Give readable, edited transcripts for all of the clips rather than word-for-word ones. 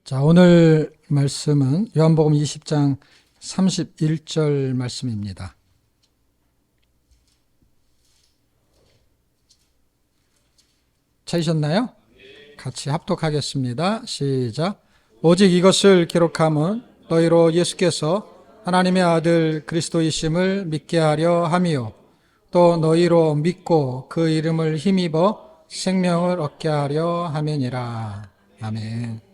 자, 오늘 말씀은 요한복음 20장 31절 말씀입니다. 찾으셨나요? 같이 합독하겠습니다. 시작. 오직 이것을 기록함은 너희로 예수께서 하나님의 아들 그리스도이심을 믿게 하려 함이요 또 너희로 믿고 그 이름을 힘입어 생명을 얻게 하려 함이니라. 아멘.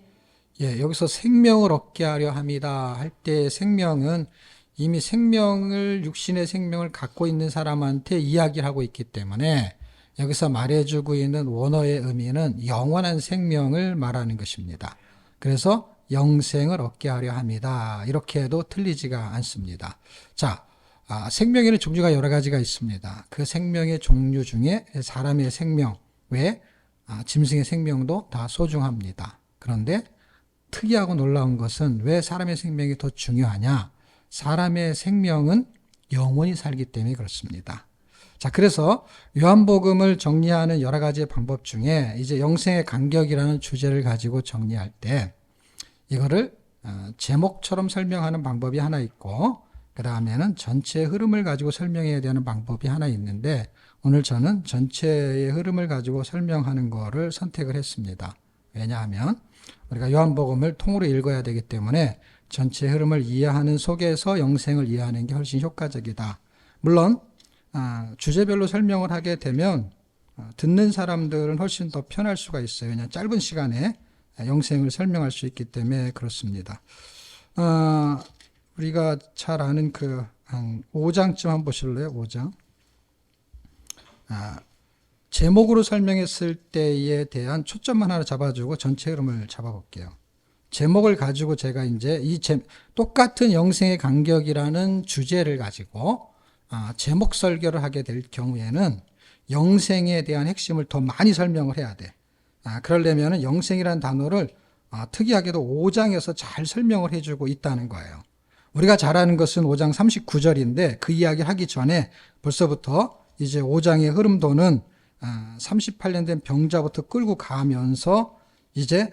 여기서 생명을 얻게 하려 함이다 할 때 생명은 이미 생명을, 육신의 생명을 갖고 있는 사람한테 이야기를 하고 있기 때문에 여기서 말해주고 있는 원어의 의미는 영원한 생명을 말하는 것입니다. 그래서 영생을 얻게 하려 합니다. 이렇게 해도 틀리지가 않습니다. 자, 생명에는 종류가 여러 가지가 있습니다. 그 생명의 종류 중에 사람의 생명 외에 짐승의 생명도 다 소중합니다. 그런데 특이하고 놀라운 것은 왜 사람의 생명이 더 중요하냐? 사람의 생명은 영원히 살기 때문에 그렇습니다. 자, 그래서 요한복음을 정리하는 여러 가지 방법 중에 이제 영생의 간격이라는 주제를 가지고 정리할 때 이거를 제목처럼 설명하는 방법이 하나 있고 그 다음에는 전체의 흐름을 가지고 설명해야 되는 방법이 하나 있는데 오늘 저는 전체의 흐름을 가지고 설명하는 거를 선택을 했습니다. 왜냐하면 우리가 요한복음을 통으로 읽어야 되기 때문에 전체 흐름을 이해하는 속에서 영생을 이해하는 게 훨씬 효과적이다. 물론 주제별로 설명을 하게 되면 듣는 사람들은 훨씬 더 편할 수가 있어요. 왜냐하면 짧은 시간에 영생을 설명할 수 있기 때문에 그렇습니다. 우리가 잘 아는 한 5장쯤 한번 보실래요? 5장. 제목으로 설명했을 때에 대한 초점만 하나 잡아주고 전체 흐름을 잡아볼게요. 제목을 가지고 제가 이제 똑같은 영생의 간격이라는 주제를 가지고 제목 설교를 하게 될 경우에는 영생에 대한 핵심을 더 많이 설명을 해야 돼. 그러려면 영생이라는 단어를 특이하게도 5장에서 잘 설명을 해주고 있다는 거예요. 우리가 잘 아는 것은 5장 39절인데 그 이야기 하기 전에 벌써부터 이제 5장의 흐름도는 38년 된 병자부터 끌고 가면서 이제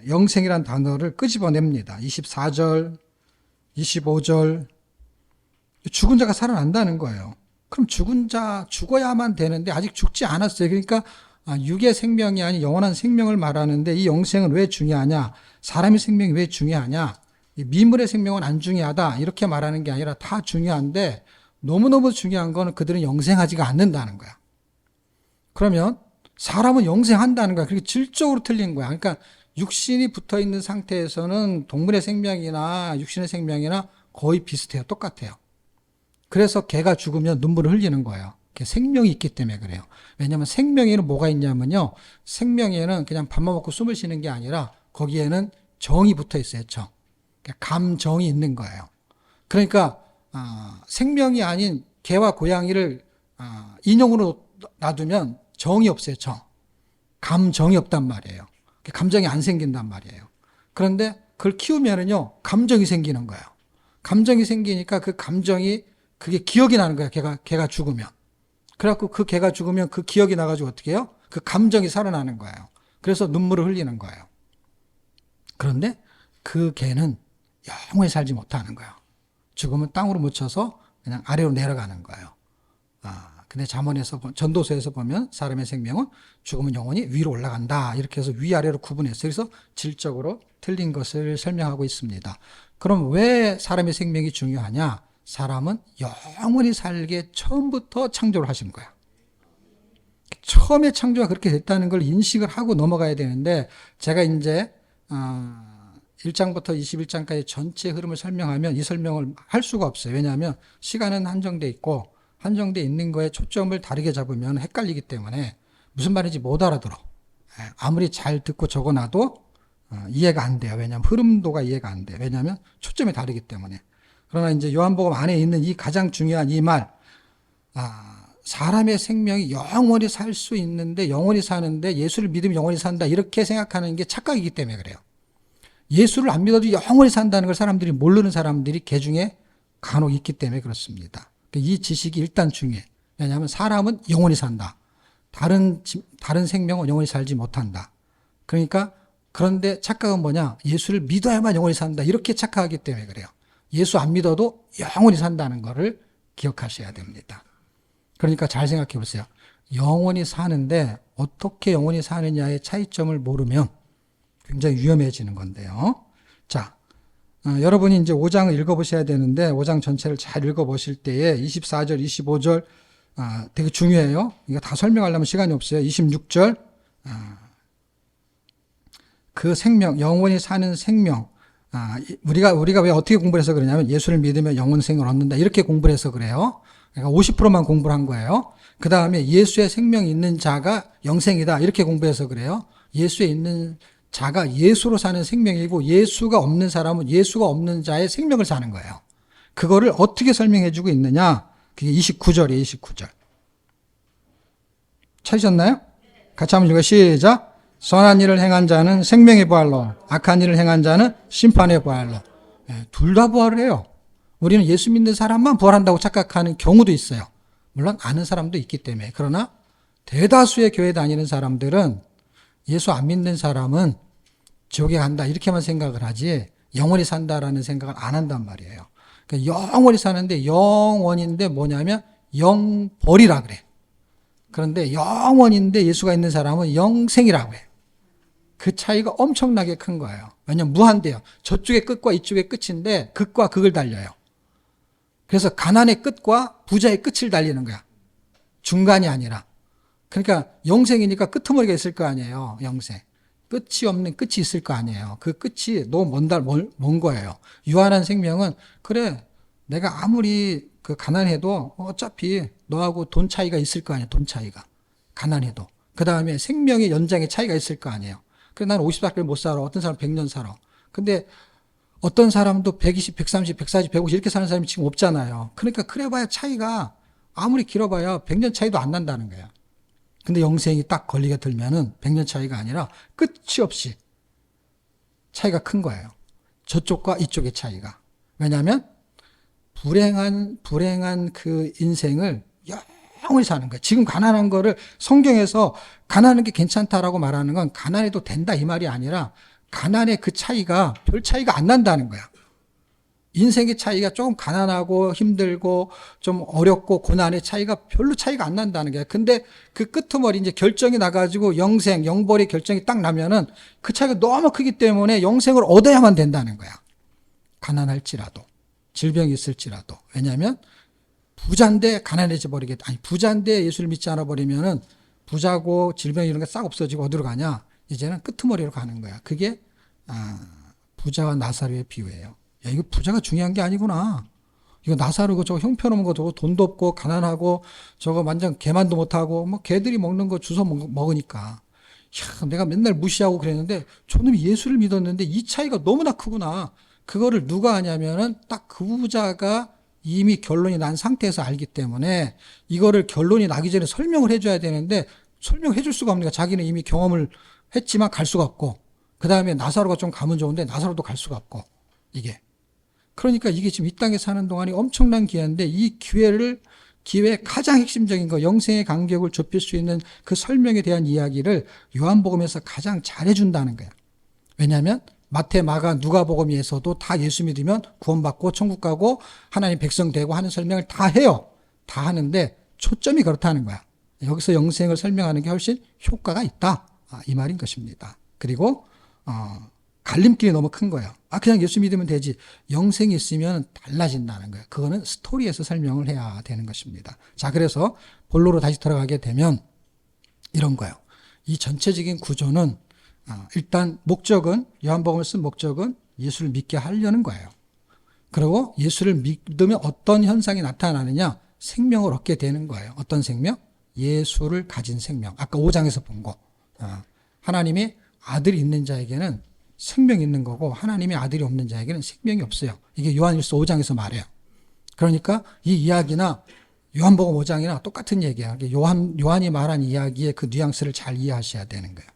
영생이라는 단어를 끄집어냅니다. 24절, 25절 죽은 자가 살아난다는 거예요. 그럼 죽은 자 죽어야만 되는데 아직 죽지 않았어요. 그러니까 육의 생명이 아닌 영원한 생명을 말하는데 이 영생은 왜 중요하냐? 사람의 생명이 왜 중요하냐? 미물의 생명은 안 중요하다 이렇게 말하는 게 아니라 다 중요한데 너무너무 중요한 거는 그들은 영생하지가 않는다는 거야. 그러면 사람은 영생한다는 거야. 그렇게 질적으로 틀린 거야. 그러니까 육신이 붙어 있는 상태에서는 동물의 생명이나 육신의 생명이나 거의 비슷해요. 똑같아요. 그래서 개가 죽으면 눈물을 흘리는 거예요. 생명이 있기 때문에 그래요. 왜냐하면 생명에는 뭐가 있냐면요. 생명에는 그냥 밥만 먹고 숨을 쉬는 게 아니라 거기에는 정이 붙어 있어요. 정. 감정이 있는 거예요. 그러니까 생명이 아닌 개와 고양이를 인형으로 놔두면 정이 없어요. 정. 감정이 없단 말이에요. 감정이 안 생긴단 말이에요. 그런데 그걸 키우면은요, 감정이 생기는 거예요. 감정이 생기니까 그 감정이 그게 기억이 나는 거예요. 개가 죽으면. 그래갖고 그 개가 죽으면 그 기억이 나가지고 어떻게 해요? 그 감정이 살아나는 거예요. 그래서 눈물을 흘리는 거예요. 그런데 그 개는 영원히 살지 못하는 거예요. 죽으면 땅으로 묻혀서 그냥 아래로 내려가는 거예요. 근데 전도서에서 보면 사람의 생명은 죽으면 영원히 위로 올라간다. 이렇게 해서 위아래로 구분했어요. 그래서 질적으로 틀린 것을 설명하고 있습니다. 그럼 왜 사람의 생명이 중요하냐? 사람은 영원히 살게 처음부터 창조를 하신 거야. 처음에 창조가 그렇게 됐다는 걸 인식을 하고 넘어가야 되는데 제가 이제 1장부터 21장까지 전체 흐름을 설명하면 이 설명을 할 수가 없어요. 왜냐하면 시간은 한정돼 있고 한정돼 있는 거에 초점을 다르게 잡으면 헷갈리기 때문에 무슨 말인지 못 알아들어. 아무리 잘 듣고 적어놔도 이해가 안 돼요. 왜냐하면 흐름도가 이해가 안 돼. 왜냐하면 초점이 다르기 때문에. 그러나 이제 요한복음 안에 있는 이 가장 중요한 이 말, 사람의 생명이 영원히 살 수 있는데 영원히 사는데 예수를 믿으면 영원히 산다 이렇게 생각하는 게 착각이기 때문에 그래요. 예수를 안 믿어도 영원히 산다는 걸 사람들이 모르는 사람들이 개 중에 간혹 있기 때문에 그렇습니다. 이 지식이 일단 중요해. 왜냐하면 사람은 영원히 산다. 다른 생명은 영원히 살지 못한다. 그러니까 그런데 착각은 뭐냐? 예수를 믿어야만 영원히 산다. 이렇게 착각하기 때문에 그래요. 예수 안 믿어도 영원히 산다는 것을 기억하셔야 됩니다. 그러니까 잘 생각해 보세요. 영원히 사는데 어떻게 영원히 사느냐의 차이점을 모르면 굉장히 위험해지는 건데요. 자, 여러분이 이제 5장을 읽어보셔야 되는데 5장 전체를 잘 읽어보실 때에 24절, 25절 되게 중요해요. 이거 다 설명하려면 시간이 없어요. 26절 그 생명, 영원히 사는 생명. 우리가 왜 어떻게 공부를 해서 그러냐면 예수를 믿으면 영원생을 얻는다. 이렇게 공부를 해서 그래요. 그러니까 50%만 공부를 한 거예요. 그 다음에 예수의 생명이 있는 자가 영생이다. 이렇게 공부해서 그래요. 예수에 있는 자가 예수로 사는 생명이고 예수가 없는 사람은 예수가 없는 자의 생명을 사는 거예요. 그거를 어떻게 설명해 주고 있느냐? 그게 29절이에요. 29절. 찾으셨나요? 같이 한번 읽어 시작. 선한 일을 행한 자는 생명의 부활로, 악한 일을 행한 자는 심판의 부활로. 둘 다 부활을 해요. 우리는 예수 믿는 사람만 부활한다고 착각하는 경우도 있어요. 물론 아는 사람도 있기 때문에. 그러나 대다수의 교회 다니는 사람들은 예수 안 믿는 사람은 지옥에 간다 이렇게만 생각을 하지 영원히 산다라는 생각을 안 한단 말이에요. 그러니까 영원히 사는데 영원인데 뭐냐면 영벌이라 그래. 그런데 영원인데 예수가 있는 사람은 영생이라고 해요. 그 차이가 엄청나게 큰 거예요. 왜냐하면 무한대요. 저쪽의 끝과 이쪽의 끝인데 극과 극을 달려요. 그래서 가난의 끝과 부자의 끝을 달리는 거야. 중간이 아니라. 그러니까 영생이니까 끄트머리가 있을 거 아니에요. 영생. 끝이 없는 끝이 있을 거 아니에요. 그 끝이 너무 먼 거예요. 유한한 생명은 그래 내가 아무리 그 가난해도 어차피 너하고 돈 차이가 있을 거 아니에요. 돈 차이가. 가난해도. 그 다음에 생명의 연장의 차이가 있을 거 아니에요. 그래 나는 50살까지 못 살아. 어떤 사람은 100년 살아. 근데 어떤 사람도 120, 130, 140, 150 이렇게 사는 사람이 지금 없잖아요. 그러니까 그래봐야 차이가 아무리 길어봐야 100년 차이도 안 난다는 거야. 근데 영생이 딱 걸리게 들면은 100년 차이가 아니라 끝이 없이 차이가 큰 거예요. 저쪽과 이쪽의 차이가. 왜냐하면 불행한 그 인생을 영원히 사는 거예요. 지금 가난한 거를 성경에서 가난한 게 괜찮다라고 말하는 건 가난해도 된다 이 말이 아니라 가난의 그 차이가 별 차이가 안 난다는 거야. 인생의 차이가 조금 가난하고 힘들고 좀 어렵고 고난의 차이가 별로 차이가 안 난다는 거야. 근데 그 끄트머리 이제 결정이 나가지고 영생, 영벌의 결정이 딱 나면은 그 차이가 너무 크기 때문에 영생을 얻어야만 된다는 거야. 가난할지라도, 질병이 있을지라도. 왜냐하면 부자인데 가난해져 버리겠다. 아니, 부자인데 예수를 믿지 않아 버리면은 부자고 질병 이런 게 싹 없어지고 어디로 가냐? 이제는 끄트머리로 가는 거야. 그게 부자와 나사로의 비유예요. 야, 이거 부자가 중요한 게 아니구나. 이거 나사로고 저거 형편없는 거 저거 돈도 없고 가난하고 저거 완전 개만도 못하고 뭐 개들이 먹는 거 주워 먹으니까. 야, 내가 맨날 무시하고 그랬는데 저놈이 예수를 믿었는데 이 차이가 너무나 크구나. 그거를 누가 하냐면은 딱 그 부자가 이미 결론이 난 상태에서 알기 때문에 이거를 결론이 나기 전에 설명을 해줘야 되는데 설명해 줄 수가 없으니까 자기는 이미 경험을 했지만 갈 수가 없고 그 다음에 나사로가 좀 가면 좋은데 나사로도 갈 수가 없고 이게 그러니까 이게 지금 이 땅에 사는 동안이 엄청난 기회인데 이 기회의 가장 핵심적인 거 영생의 간격을 좁힐 수 있는 그 설명에 대한 이야기를 요한복음에서 가장 잘해준다는 거야. 왜냐하면 마태, 마가, 누가복음에서도 다 예수 믿으면 구원받고 천국 가고 하나님 백성 되고 하는 설명을 다 해요. 다 하는데 초점이 그렇다는 거야. 여기서 영생을 설명하는 게 훨씬 효과가 있다. 이 말인 것입니다. 그리고 갈림길이 너무 큰 거예요. 그냥 예수 믿으면 되지. 영생이 있으면 달라진다는 거예요. 그거는 스토리에서 설명을 해야 되는 것입니다. 자, 그래서 본론으로 다시 들어가게 되면 이런 거예요. 이 전체적인 구조는 일단 목적은 요한복음을 쓴 목적은 예수를 믿게 하려는 거예요. 그리고 예수를 믿으면 어떤 현상이 나타나느냐? 생명을 얻게 되는 거예요. 어떤 생명? 예수를 가진 생명. 아까 5장에서 본 거. 하나님이 아들이 있는 자에게는 생명이 있는 거고 하나님의 아들이 없는 자에게는 생명이 없어요. 이게 요한일서 5장에서 말해요. 그러니까 이 이야기나 요한복음 5장이나 똑같은 얘기야. 요한이 말한 이야기의 그 뉘앙스를 잘 이해하셔야 되는 거예요.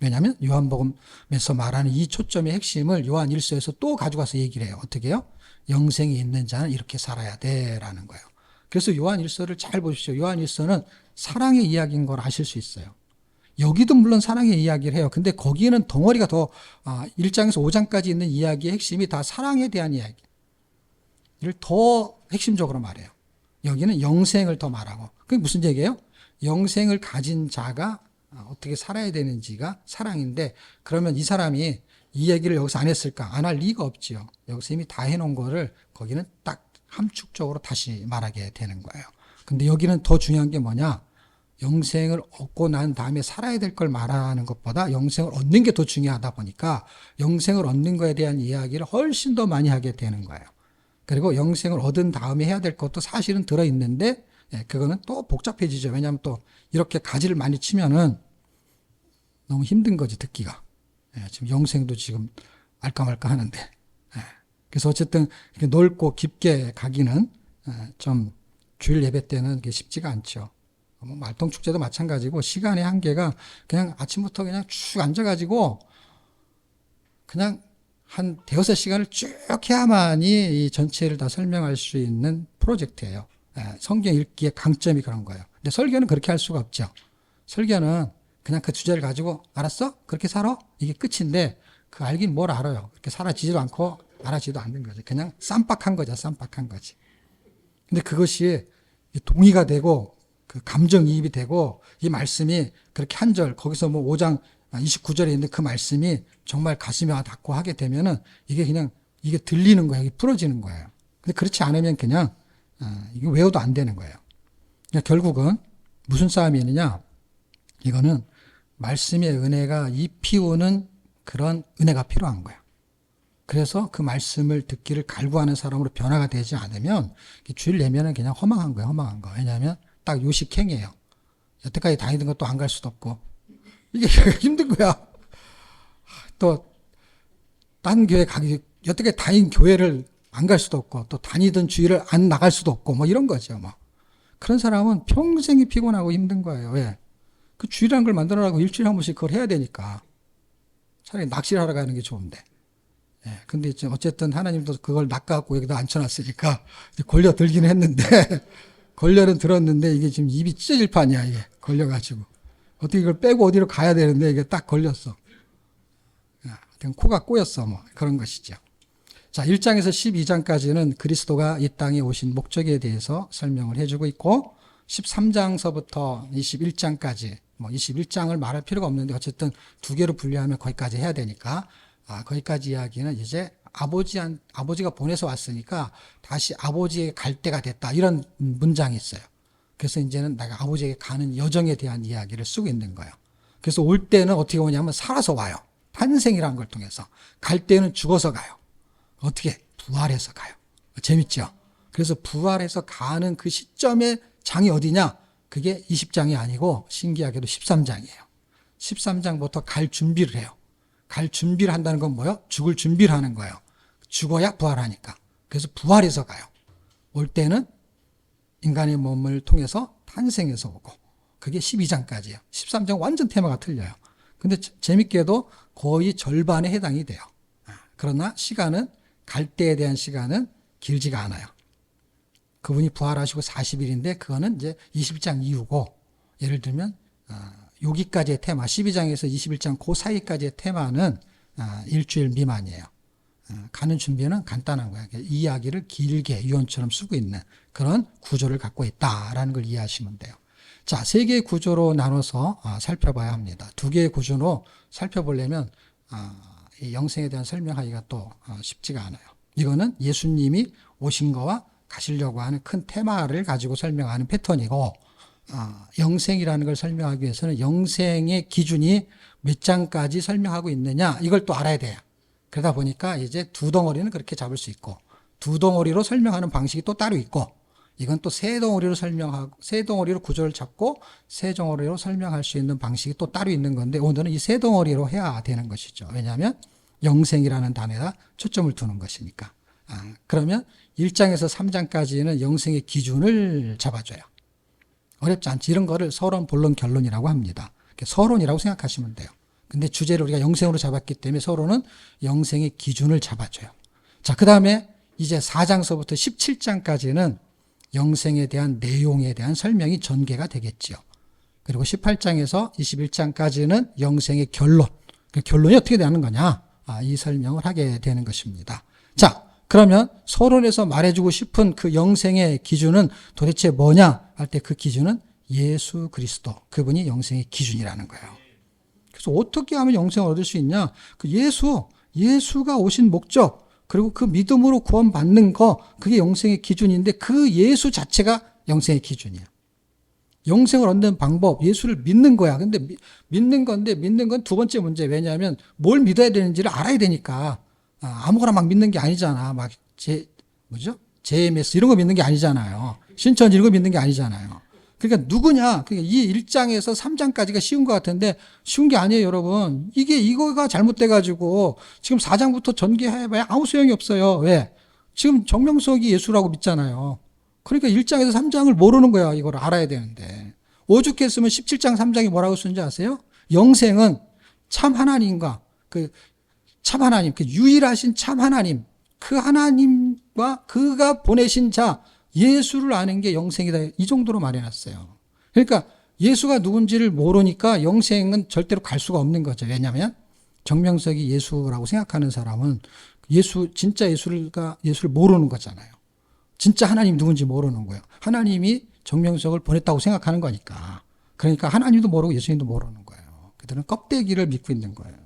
왜냐하면 요한복음에서 말하는 이 초점의 핵심을 요한일서에서 또 가져가서 얘기를 해요. 어떻게 해요? 영생이 있는 자는 이렇게 살아야 돼라는 거예요. 그래서 요한일서를 잘 보십시오. 요한일서는 사랑의 이야기인 걸 아실 수 있어요. 여기도 물론 사랑의 이야기를 해요. 근데 거기는 덩어리가 더 1장에서 5장까지 있는 이야기의 핵심이 다 사랑에 대한 이야기를 더 핵심적으로 말해요. 여기는 영생을 더 말하고. 그게 무슨 얘기예요? 영생을 가진 자가 어떻게 살아야 되는지가 사랑인데, 그러면 이 사람이 이 얘기를 여기서 안 했을까? 안 할 리가 없지요. 여기서 이미 다 해놓은 거를 거기는 딱 함축적으로 다시 말하게 되는 거예요. 근데 여기는 더 중요한 게 뭐냐? 영생을 얻고 난 다음에 살아야 될 걸 말하는 것보다 영생을 얻는 게 더 중요하다 보니까 영생을 얻는 거에 대한 이야기를 훨씬 더 많이 하게 되는 거예요. 그리고 영생을 얻은 다음에 해야 될 것도 사실은 들어있는데, 그거는 또 복잡해지죠. 왜냐하면 또 이렇게 가지를 많이 치면은 너무 힘든 거지, 듣기가. 지금 영생도 지금 알까 말까 하는데. 그래서 어쨌든 이렇게 넓고 깊게 가기는 좀 주일 예배 때는 그게 쉽지가 않죠. 뭐 말통축제도 마찬가지고 시간의 한계가 그냥 아침부터 그냥 쭉 앉아가지고 그냥 한 대여섯 시간을 쭉 해야만이 이 전체를 다 설명할 수 있는 프로젝트예요. 성경 읽기의 강점이 그런 거예요. 근데 설교는 그렇게 할 수가 없죠. 설교는 그냥 그 주제를 가지고 알았어? 그렇게 살아? 이게 끝인데 그 알긴 뭘 알아요. 그렇게 살아지지도 않고 알아지도 않는 거죠. 그냥 쌈박한 거죠. 쌈박한 거지. 근데 그것이 동의가 되고 그 감정이입이 되고 이 말씀이 그렇게 한 절 거기서 뭐 5장 29절에 있는데 그 말씀이 정말 가슴에 닿고 하게 되면은 이게 그냥 이게 들리는 거예요. 이게 풀어지는 거예요. 근데 그렇지 않으면 그냥 이게 외워도 안 되는 거예요. 그러니까 결국은 무슨 싸움이 있느냐? 이거는 말씀의 은혜가 입히우는 그런 은혜가 필요한 거예요. 그래서 그 말씀을 듣기를 갈구하는 사람으로 변화가 되지 않으면 주일 내면은 그냥 허망한 거예요. 허망한 거. 왜냐하면 딱 요식행이에요. 여태까지 다니던 것도 안 갈 수도 없고 이게 힘든 거야. 또 딴 교회 가기 여태까지 다닌 교회를 안 갈 수도 없고 또 다니던 주일을 안 나갈 수도 없고 뭐 이런 거죠. 뭐 그런 사람은 평생이 피곤하고 힘든 거예요. 왜? 그 주일이라는 걸 만들어라고 일주일에 한 번씩 그걸 해야 되니까 차라리 낚시를 하러 가는 게 좋은데. 근데 이제 어쨌든 하나님도 그걸 낚아갖고 여기다 앉혀놨으니까 걸려들긴 했는데 걸려는 들었는데 이게 지금 입이 찢어질 판이야. 이게 걸려가지고 어떻게 이걸 빼고 어디로 가야 되는데 이게 딱 걸렸어. 코가 꼬였어. 뭐 그런 것이죠. 자, 1장에서 12장까지는 그리스도가 이 땅에 오신 목적에 대해서 설명을 해주고 있고 13장서부터 21장까지 뭐 21장을 말할 필요가 없는데 어쨌든 두 개로 분류하면 거기까지 해야 되니까 거기까지 이야기는 이제 아버지가 보내서 왔으니까 다시 아버지에게 갈 때가 됐다 이런 문장이 있어요. 그래서 이제는 내가 아버지에게 가는 여정에 대한 이야기를 쓰고 있는 거예요. 그래서 올 때는 어떻게 오냐면 살아서 와요. 탄생이라는 걸 통해서. 갈 때는 죽어서 가요. 어떻게? 부활해서 가요. 재밌죠? 그래서 부활해서 가는 그 시점의 장이 어디냐? 그게 20장이 아니고 신기하게도 13장이에요. 13장부터 갈 준비를 해요. 갈 준비를 한다는 건 뭐예요? 죽을 준비를 하는 거예요. 죽어야 부활하니까. 그래서 부활해서 가요. 올 때는 인간의 몸을 통해서 탄생해서 오고 그게 12장까지예요. 13장 완전 테마가 틀려요. 근데 재밌게도 거의 절반에 해당이 돼요. 그러나 시간은 갈 때에 대한 시간은 길지가 않아요. 그분이 부활하시고 40일인데 그거는 이제 21장 이후고 예를 들면 여기까지의 테마 12장에서 21장 그 사이까지의 테마는 일주일 미만이에요. 가는 준비는 간단한 거예요. 이 이야기를 길게 유언처럼 쓰고 있는 그런 구조를 갖고 있다라는 걸 이해하시면 돼요. 자, 세 개의 구조로 나눠서 살펴봐야 합니다. 두 개의 구조로 살펴보려면 이 영생에 대한 설명하기가 또 쉽지가 않아요. 이거는 예수님이 오신 거와 가시려고 하는 큰 테마를 가지고 설명하는 패턴이고 영생이라는 걸 설명하기 위해서는 영생의 기준이 몇 장까지 설명하고 있느냐 이걸 또 알아야 돼요. 그러다 보니까 이제 두 덩어리는 그렇게 잡을 수 있고 두 덩어리로 설명하는 방식이 또 따로 있고 이건 또 세 덩어리로 설명하고 세 덩어리로 구조를 잡고 세 덩어리로 설명할 수 있는 방식이 또 따로 있는 건데 오늘은 이 세 덩어리로 해야 되는 것이죠. 왜냐하면 영생이라는 단어에다 초점을 두는 것이니까. 그러면 1장에서 3장까지는 영생의 기준을 잡아줘요. 어렵지 않지. 이런 거를 서론, 본론, 결론이라고 합니다. 서론이라고 생각하시면 돼요. 근데 주제를 우리가 영생으로 잡았기 때문에 서론은 영생의 기준을 잡아줘요. 자, 그 다음에 이제 4장서부터 17장까지는 영생에 대한 내용에 대한 설명이 전개가 되겠지요. 그리고 18장에서 21장까지는 영생의 결론. 그 결론이 어떻게 되는 거냐? 이 설명을 하게 되는 것입니다. 자, 그러면 서론에서 말해주고 싶은 그 영생의 기준은 도대체 뭐냐? 할 때 그 기준은 예수 그리스도. 그분이 영생의 기준이라는 거예요. 그래서 어떻게 하면 영생을 얻을 수 있냐? 그 예수가 오신 목적, 그리고 그 믿음으로 구원받는 거, 그게 영생의 기준인데 그 예수 자체가 영생의 기준이에요. 영생을 얻는 방법, 예수를 믿는 거야. 근데 믿는 건 두 번째 문제. 왜냐하면 뭘 믿어야 되는지를 알아야 되니까. 아무거나 막 믿는 게 아니잖아. 막 JMS 이런 거 믿는 게 아니잖아요. 신천 이런 거 믿는 게 아니잖아요. 그러니까 누구냐? 그러니까 이 1장에서 3장까지가 쉬운 것 같은데 쉬운 게 아니에요, 여러분. 이거가 잘못돼가지고 지금 4장부터 전개해봐야 아무 소용이 없어요. 왜? 지금 정명석이 예수라고 믿잖아요. 그러니까 1장에서 3장을 모르는 거야. 이걸 알아야 되는데. 오죽했으면 17장 3장이 뭐라고 쓰는지 아세요? 영생은 참 하나님과 참 하나님, 그 유일하신 참 하나님, 그 하나님과 그가 보내신 자, 예수를 아는 게 영생이다. 이 정도로 말해놨어요. 그러니까 예수가 누군지를 모르니까 영생은 절대로 갈 수가 없는 거죠. 왜냐하면 정명석이 예수라고 생각하는 사람은 진짜 예수를 모르는 거잖아요. 진짜 하나님 누군지 모르는 거예요. 하나님이 정명석을 보냈다고 생각하는 거니까. 그러니까 하나님도 모르고 예수님도 모르는 거예요. 그들은 껍데기를 믿고 있는 거예요.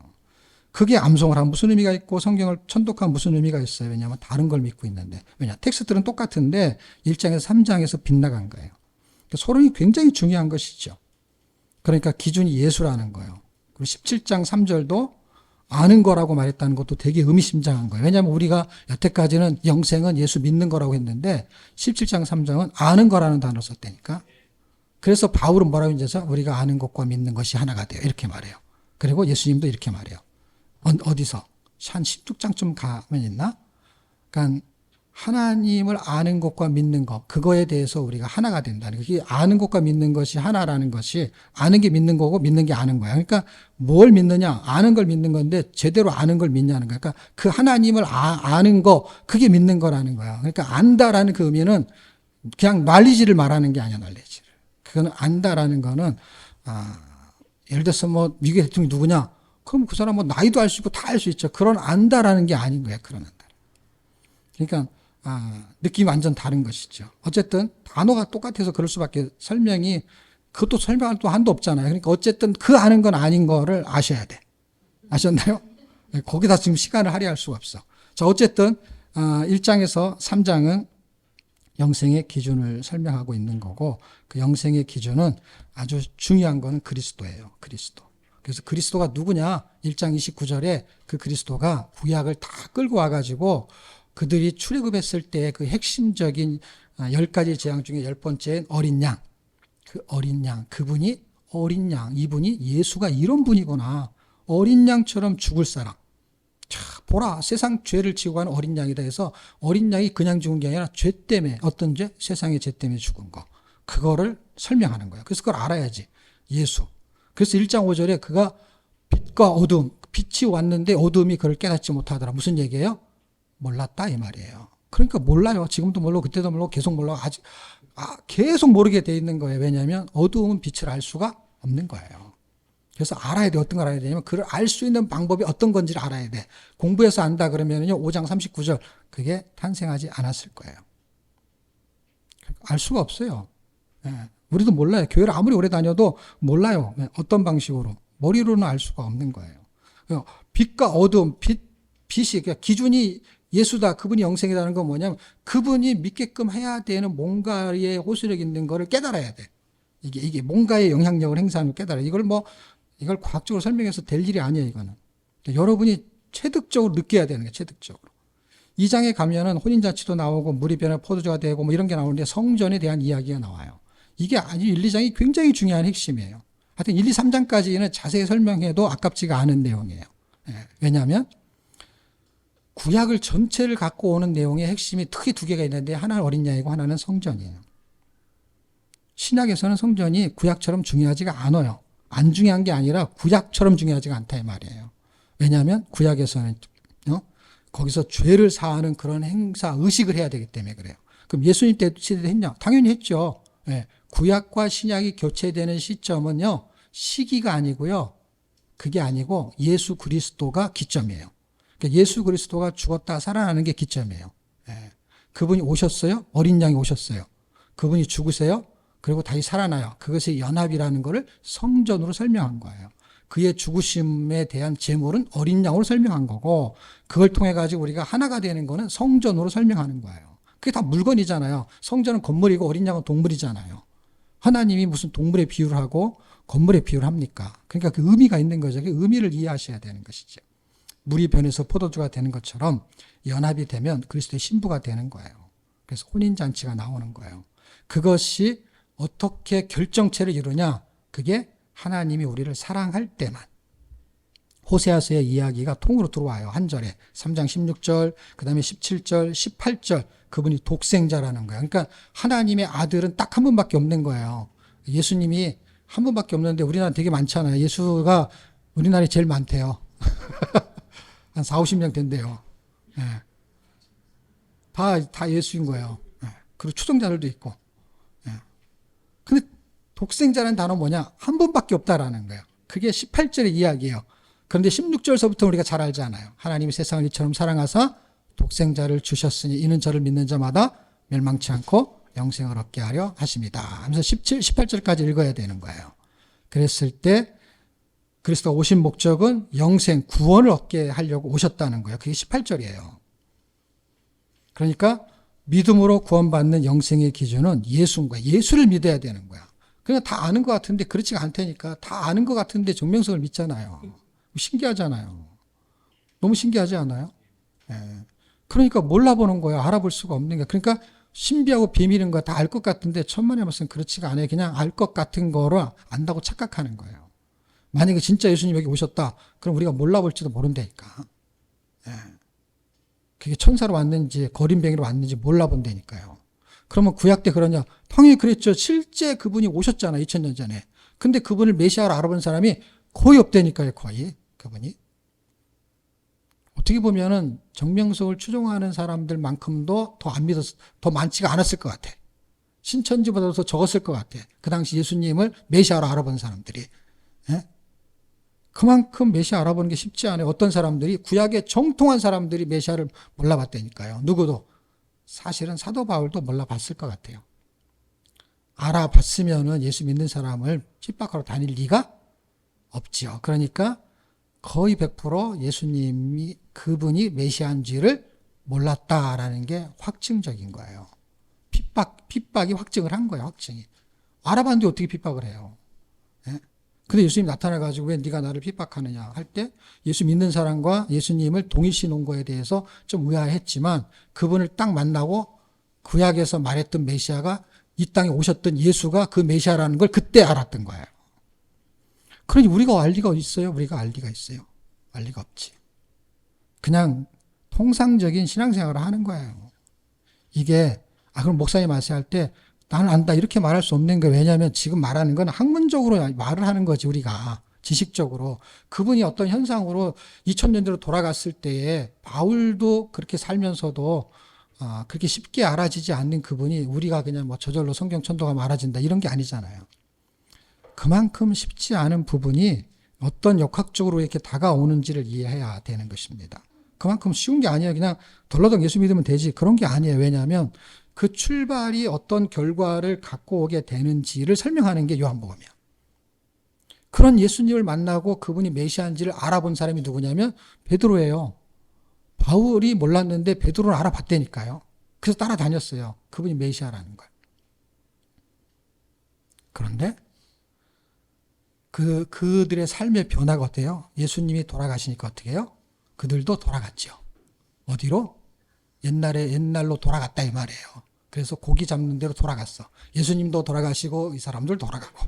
그게 암송을 하면 무슨 의미가 있고 성경을 천독하면 무슨 의미가 있어요. 왜냐하면 다른 걸 믿고 있는데. 텍스트는 똑같은데 1장에서 3장에서 빗나간 거예요. 그러니까 서론이 굉장히 중요한 것이죠. 그러니까 기준이 예수라는 거예요. 그리고 17장 3절도 아는 거라고 말했다는 것도 되게 의미심장한 거예요. 왜냐하면 우리가 여태까지는 영생은 예수 믿는 거라고 했는데 17장 3장은 아는 거라는 단어를 썼다니까. 그래서 바울은 뭐라고 했냐서 우리가 아는 것과 믿는 것이 하나가 돼요. 이렇게 말해요. 그리고 예수님도 이렇게 말해요. 어디서? 한 16장쯤 가면 있나? 그러니까 하나님을 아는 것과 믿는 것, 그거에 대해서 우리가 하나가 된다는 거예요. 아는 것과 믿는 것이 하나라는 것이 아는 게 믿는 거고 믿는 게 아는 거야. 그러니까 뭘 믿느냐? 아는 걸 믿는 건데 제대로 아는 걸 믿냐는 거야. 그러니까 그 하나님을 아는 거, 그게 믿는 거라는 거야. 그러니까 안다라는 그 의미는 그냥 날리지를 말하는 게 아니야, 날리지를. 그거는 안다라는 거는, 예를 들어서 뭐 미국의 대통령이 누구냐? 그럼 그 사람 뭐 나이도 알 수 있고 다 알 수 있죠. 그런 안다라는 게 아닌 거야, 그런 안다. 그러니까, 느낌이 완전 다른 것이죠. 어쨌든 단어가 똑같아서 그럴 수밖에 그것도 설명할 또 한도 없잖아요. 그러니까 어쨌든 그 아는 건 아닌 거를 아셔야 돼. 아셨나요? 거기다 지금 시간을 할애할 수가 없어. 자, 어쨌든, 1장에서 3장은 영생의 기준을 설명하고 있는 거고, 그 영생의 기준은 아주 중요한 거는 그리스도예요. 그리스도. 그래서 그리스도가 누구냐? 1장 29절에 그 그리스도가 구약을 다 끌고 와가지고 그들이 출애굽했을 때 그 핵심적인 10가지 재앙 중에 10번째는 어린 양. 그 어린 양, 그분이 어린 양, 이분이 예수가 이런 분이구나. 어린 양처럼 죽을 사람. 자, 보라, 세상 죄를 지고 가는 어린 양이다 해서 어린 양이 그냥 죽은 게 아니라 죄 때문에, 어떤 죄? 세상의 죄 때문에 죽은 거. 그거를 설명하는 거예요. 그래서 그걸 알아야지. 예수. 그래서 1장 5절에 그가 빛과 어둠, 빛이 왔는데 어둠이 그를 깨닫지 못하더라. 무슨 얘기예요? 몰랐다 이 말이에요. 그러니까 몰라요. 지금도 모르고 그때도 모르고 계속 모르고 계속 모르게 돼 있는 거예요. 왜냐하면 어두움은 빛을 알 수가 없는 거예요. 그래서 알아야 돼. 어떤 걸 알아야 되냐면 그걸 알 수 있는 방법이 어떤 건지를 알아야 돼. 공부해서 안다 그러면요 5장 39절 그게 탄생하지 않았을 거예요. 알 수가 없어요. 우리도 몰라요. 교회를 아무리 오래 다녀도 몰라요. 어떤 방식으로. 머리로는 알 수가 없는 거예요. 빛과 어둠, 빛이, 그러니까 기준이 예수다. 그분이 영생이라는 건 뭐냐면 그분이 믿게끔 해야 되는 뭔가의 호소력 있는 거를 깨달아야 돼. 이게 뭔가의 영향력을 행사하는 걸 깨달아요. 이걸 과학적으로 설명해서 될 일이 아니에요, 이거는. 그러니까 여러분이 체득적으로 느껴야 되는 거예요, 체득적으로. 2장에 가면은 혼인잔치도 나오고 물이 변해 포도주가 되고 뭐 이런 게 나오는데 성전에 대한 이야기가 나와요. 이게 아주 1, 2장이 굉장히 중요한 핵심이에요. 하여튼 1, 2, 3장까지는 자세히 설명해도 아깝지가 않은 내용이에요. 왜냐하면 구약을 전체를 갖고 오는 내용의 핵심이 크게 두 개가 있는데 하나는 어린 양이고 하나는 성전이에요. 신약에서는 성전이 구약처럼 중요하지가 않아요. 안 중요한 게 아니라 구약처럼 중요하지가 않다 이 말이에요. 왜냐하면 구약에서는 거기서 죄를 사하는 그런 행사, 의식을 해야 되기 때문에 그래요. 그럼 예수님 때 시대도 했냐? 당연히 했죠. 구약과 신약이 교체되는 시점은요, 시기가 아니고요. 그게 아니고 예수 그리스도가 기점이에요. 그러니까 예수 그리스도가 죽었다 살아나는 게 기점이에요. 예. 그분이 오셨어요. 어린 양이 오셨어요. 그분이 죽으세요. 그리고 다시 살아나요. 그것이 연합이라는 것을 성전으로 설명한 거예요. 그의 죽으심에 대한 제물은 어린 양으로 설명한 거고, 그걸 통해 가지고 우리가 하나가 되는 거는 성전으로 설명하는 거예요. 그게 다 물건이잖아요. 성전은 건물이고 어린 양은 동물이잖아요. 하나님이 무슨 동물의 비유를 하고 건물의 비유를 합니까? 그러니까 그 의미가 있는 거죠. 그 의미를 이해하셔야 되는 것이죠. 물이 변해서 포도주가 되는 것처럼 연합이 되면 그리스도의 신부가 되는 거예요. 그래서 혼인잔치가 나오는 거예요. 그것이 어떻게 결정체를 이루냐? 그게 하나님이 우리를 사랑할 때만. 호세아서의 이야기가 통으로 들어와요. 한 절에. 3장 16절, 그 다음에 17절, 18절. 그분이 독생자라는 거예요. 그러니까 하나님의 아들은 딱 한 분밖에 없는 거예요. 예수님이 한 분밖에 없는데 우리나라 되게 많잖아요. 예수가 우리나라에 제일 많대요. 한 4, 50명 된대요. 예. 다 예수인 거예요. 예. 그리고 추종자들도 있고. 예. 근데 독생자라는 단어 뭐냐? 한 분밖에 없다라는 거예요. 그게 18절의 이야기예요. 그런데 16절서부터 우리가 잘 알잖아요. 하나님이 세상을 이처럼 사랑하사 독생자를 주셨으니 이는 저를 믿는 자마다 멸망치 않고 영생을 얻게 하려 하십니다. 하면서 17, 18절까지 읽어야 되는 거예요. 그랬을 때 그리스도가 오신 목적은 영생, 구원을 얻게 하려고 오셨다는 거예요. 그게 18절이에요. 그러니까 믿음으로 구원받는 영생의 기준은 예수인 거야. 예수를 믿어야 되는 거야. 그냥 다 아는 것 같은데 그렇지가 않다니까. 다 아는 것 같은데 정명석을 믿잖아요. 신기하잖아요. 너무 신기하지 않아요? 예. 그러니까 몰라보는 거야. 알아볼 수가 없는 거야. 그러니까 신비하고 비밀인 거 다 알 것 같은데 천만의 말씀 그렇지가 않아요. 그냥 알 것 같은 거를 안다고 착각하는 거예요. 만약에 진짜 예수님 여기 오셨다. 그럼 우리가 몰라볼지도 모른다니까. 예. 그게 천사로 왔는지 거린뱅이로 왔는지 몰라본다니까요. 그러면 구약 때 그러냐? 당연히 그랬죠. 실제 그분이 오셨잖아요. 2000년 전에. 근데 그분을 메시아로 알아본 사람이 거의 없다니까요. 거의. 그분이. 어떻게 보면은 정명석을 추종하는 사람들만큼도 더 안 믿었, 더 많지가 않았을 것 같아. 신천지보다도 더 적었을 것 같아. 그 당시 예수님을 메시아로 알아본 사람들이. 예? 그만큼 메시아 알아보는 게 쉽지 않아요. 어떤 사람들이, 구약에 정통한 사람들이 메시아를 몰라봤다니까요. 누구도. 사실은 사도 바울도 몰라봤을 것 같아요. 알아봤으면은 예수 믿는 사람을 핍박하러 다닐 리가 없지요. 그러니까 거의 100% 예수님이 그분이 메시아인지를 몰랐다라는 게 확증적인 거예요. 핍박이 확증을 한 거예요. 확증이. 알아봤는데 어떻게 핍박을 해요? 예? 근데 예수님 나타나가지고 왜 네가 나를 핍박하느냐 할 때 예수 믿는 사람과 예수님을 동일시 놓은 거에 대해서 좀 의아했지만 그분을 딱 만나고 구약에서 말했던 메시아가 이 땅에 오셨던 예수가 그 메시아라는 걸 그때 알았던 거예요. 그러니 우리가 알 리가 있어요? 우리가 알 리가 있어요? 알 리가 없지. 그냥 통상적인 신앙생활을 하는 거예요. 이게 그럼 목사님 말씀할 때 나는 안다 이렇게 말할 수 없는 거예요. 왜냐하면 지금 말하는 건 학문적으로 말을 하는 거지 우리가. 지식적으로. 그분이 어떤 현상으로 2000년대로 돌아갔을 때에 바울도 그렇게 살면서도 그렇게 쉽게 알아지지 않는 그분이 우리가 그냥 뭐 저절로 성경 천도가 알아진다 이런 게 아니잖아요. 그만큼 쉽지 않은 부분이 어떤 역학적으로 이렇게 다가오는지를 이해해야 되는 것입니다. 그만큼 쉬운 게 아니에요. 그냥 덜러덩 예수 믿으면 되지. 그런 게 아니에요. 왜냐하면 그 출발이 어떤 결과를 갖고 오게 되는지를 설명하는 게 요한복음이에요. 그런 예수님을 만나고 그분이 메시아인지를 알아본 사람이 누구냐면 베드로예요. 바울이 몰랐는데 베드로는 알아봤다니까요. 그래서 따라다녔어요. 그분이 메시아라는 걸. 그런데 그들의 삶의 변화가 어때요? 예수님이 돌아가시니까 어떻게 해요? 그들도 돌아갔죠. 어디로? 옛날로 돌아갔다 이 말이에요. 그래서 고기 잡는 대로 돌아갔어. 예수님도 돌아가시고 이 사람들 돌아가고.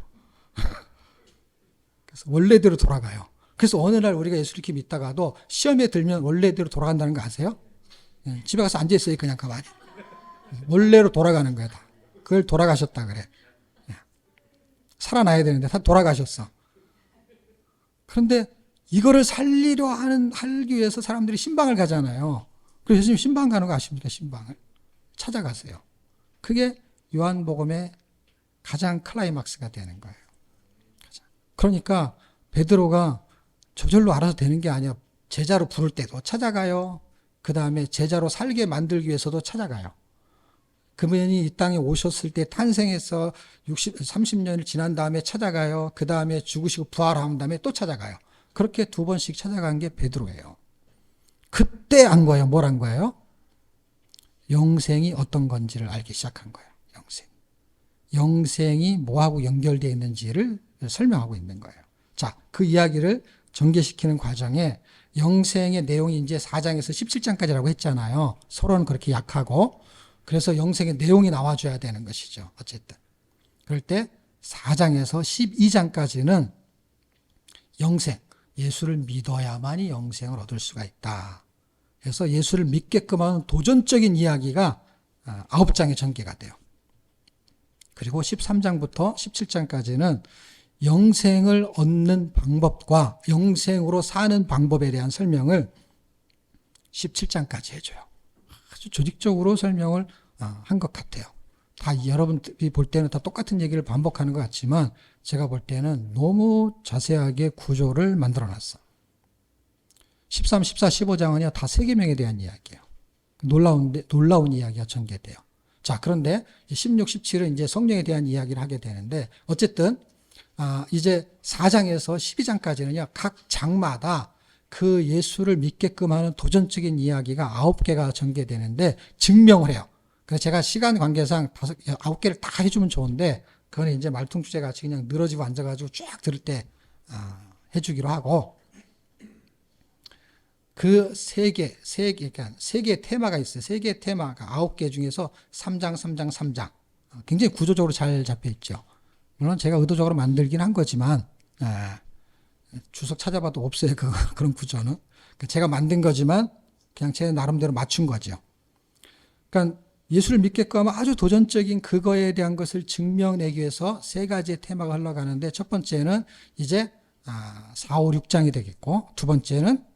그래서 원래대로 돌아가요. 그래서 어느 날 우리가 예수 이렇게 믿다가도 시험에 들면 원래대로 돌아간다는 거 아세요? 집에 가서 앉아있어요. 그냥 가만히. 원래로 돌아가는 거야. 다. 그걸 돌아가셨다 그래. 살아나야 되는데 다 돌아가셨어. 그런데 이거를 하기 위해서 사람들이 신방을 가잖아요. 그래서 예수님 신방 가는 거 아십니까? 신방을. 찾아가세요. 그게 요한복음의 가장 클라이막스가 되는 거예요. 그러니까 베드로가 저절로 알아서 되는 게 아니야. 제자로 부를 때도 찾아가요. 그 다음에 제자로 살게 만들기 위해서도 찾아가요. 그분이 이 땅에 오셨을 때 탄생해서 30년을 지난 다음에 찾아가요. 그 다음에 죽으시고 부활한 다음에 또 찾아가요. 그렇게 2번씩 찾아간 게 베드로예요. 그때 안 거예요. 뭘 안 거예요? 영생이 어떤 건지를 알기 시작한 거예요. 영생이 뭐하고 연결되어 있는지를 설명하고 있는 거예요. 자, 그 이야기를 전개시키는 과정에 영생의 내용이 이제 4장에서 17장까지라고 했잖아요. 서로는 그렇게 약하고. 그래서 영생의 내용이 나와줘야 되는 것이죠. 어쨌든. 그럴 때 4장에서 12장까지는 영생, 예수를 믿어야만이 영생을 얻을 수가 있다. 그래서 예수를 믿게끔 하는 도전적인 이야기가 9장에 전개가 돼요. 그리고 13장부터 17장까지는 영생을 얻는 방법과 영생으로 사는 방법에 대한 설명을 17장까지 해줘요. 아주 조직적으로 설명을 한 것 같아요. 다 여러분들이 볼 때는 다 똑같은 얘기를 반복하는 것 같지만 제가 볼 때는 너무 자세하게 구조를 만들어 놨어. 13, 14, 15장은요 다 세계명에 대한 이야기예요. 놀라운 이야기가 전개돼요. 자, 그런데 16, 17은 이제 성령에 대한 이야기를 하게 되는데 어쨌든 이제 4장에서 12장까지는요 각 장마다 그 예수를 믿게끔 하는 도전적인 이야기가 9개가 전개되는데 증명을 해요. 그래서 제가 시간 관계상 9개를 다 해주면 좋은데 그건 이제 말퉁주제 같이 그냥 늘어지고 앉아가지고 쫙 들을 때 해주기로 하고 그 세 개의 테마가 있어요. 3개의 테마가 9개 중에서 3장, 3장, 3장. 굉장히 구조적으로 잘 잡혀 있죠. 물론 제가 의도적으로 만들긴 한 거지만, 주석 찾아봐도 없어요. 그런 구조는. 제가 만든 거지만, 그냥 제 나름대로 맞춘 거죠. 그러니까 예수를 믿게끔 하면 아주 도전적인 그거에 대한 것을 증명내기 위해서 3가지의 테마가 흘러가는데, 첫 번째는 이제 4, 5, 6장이 되겠고, 두 번째는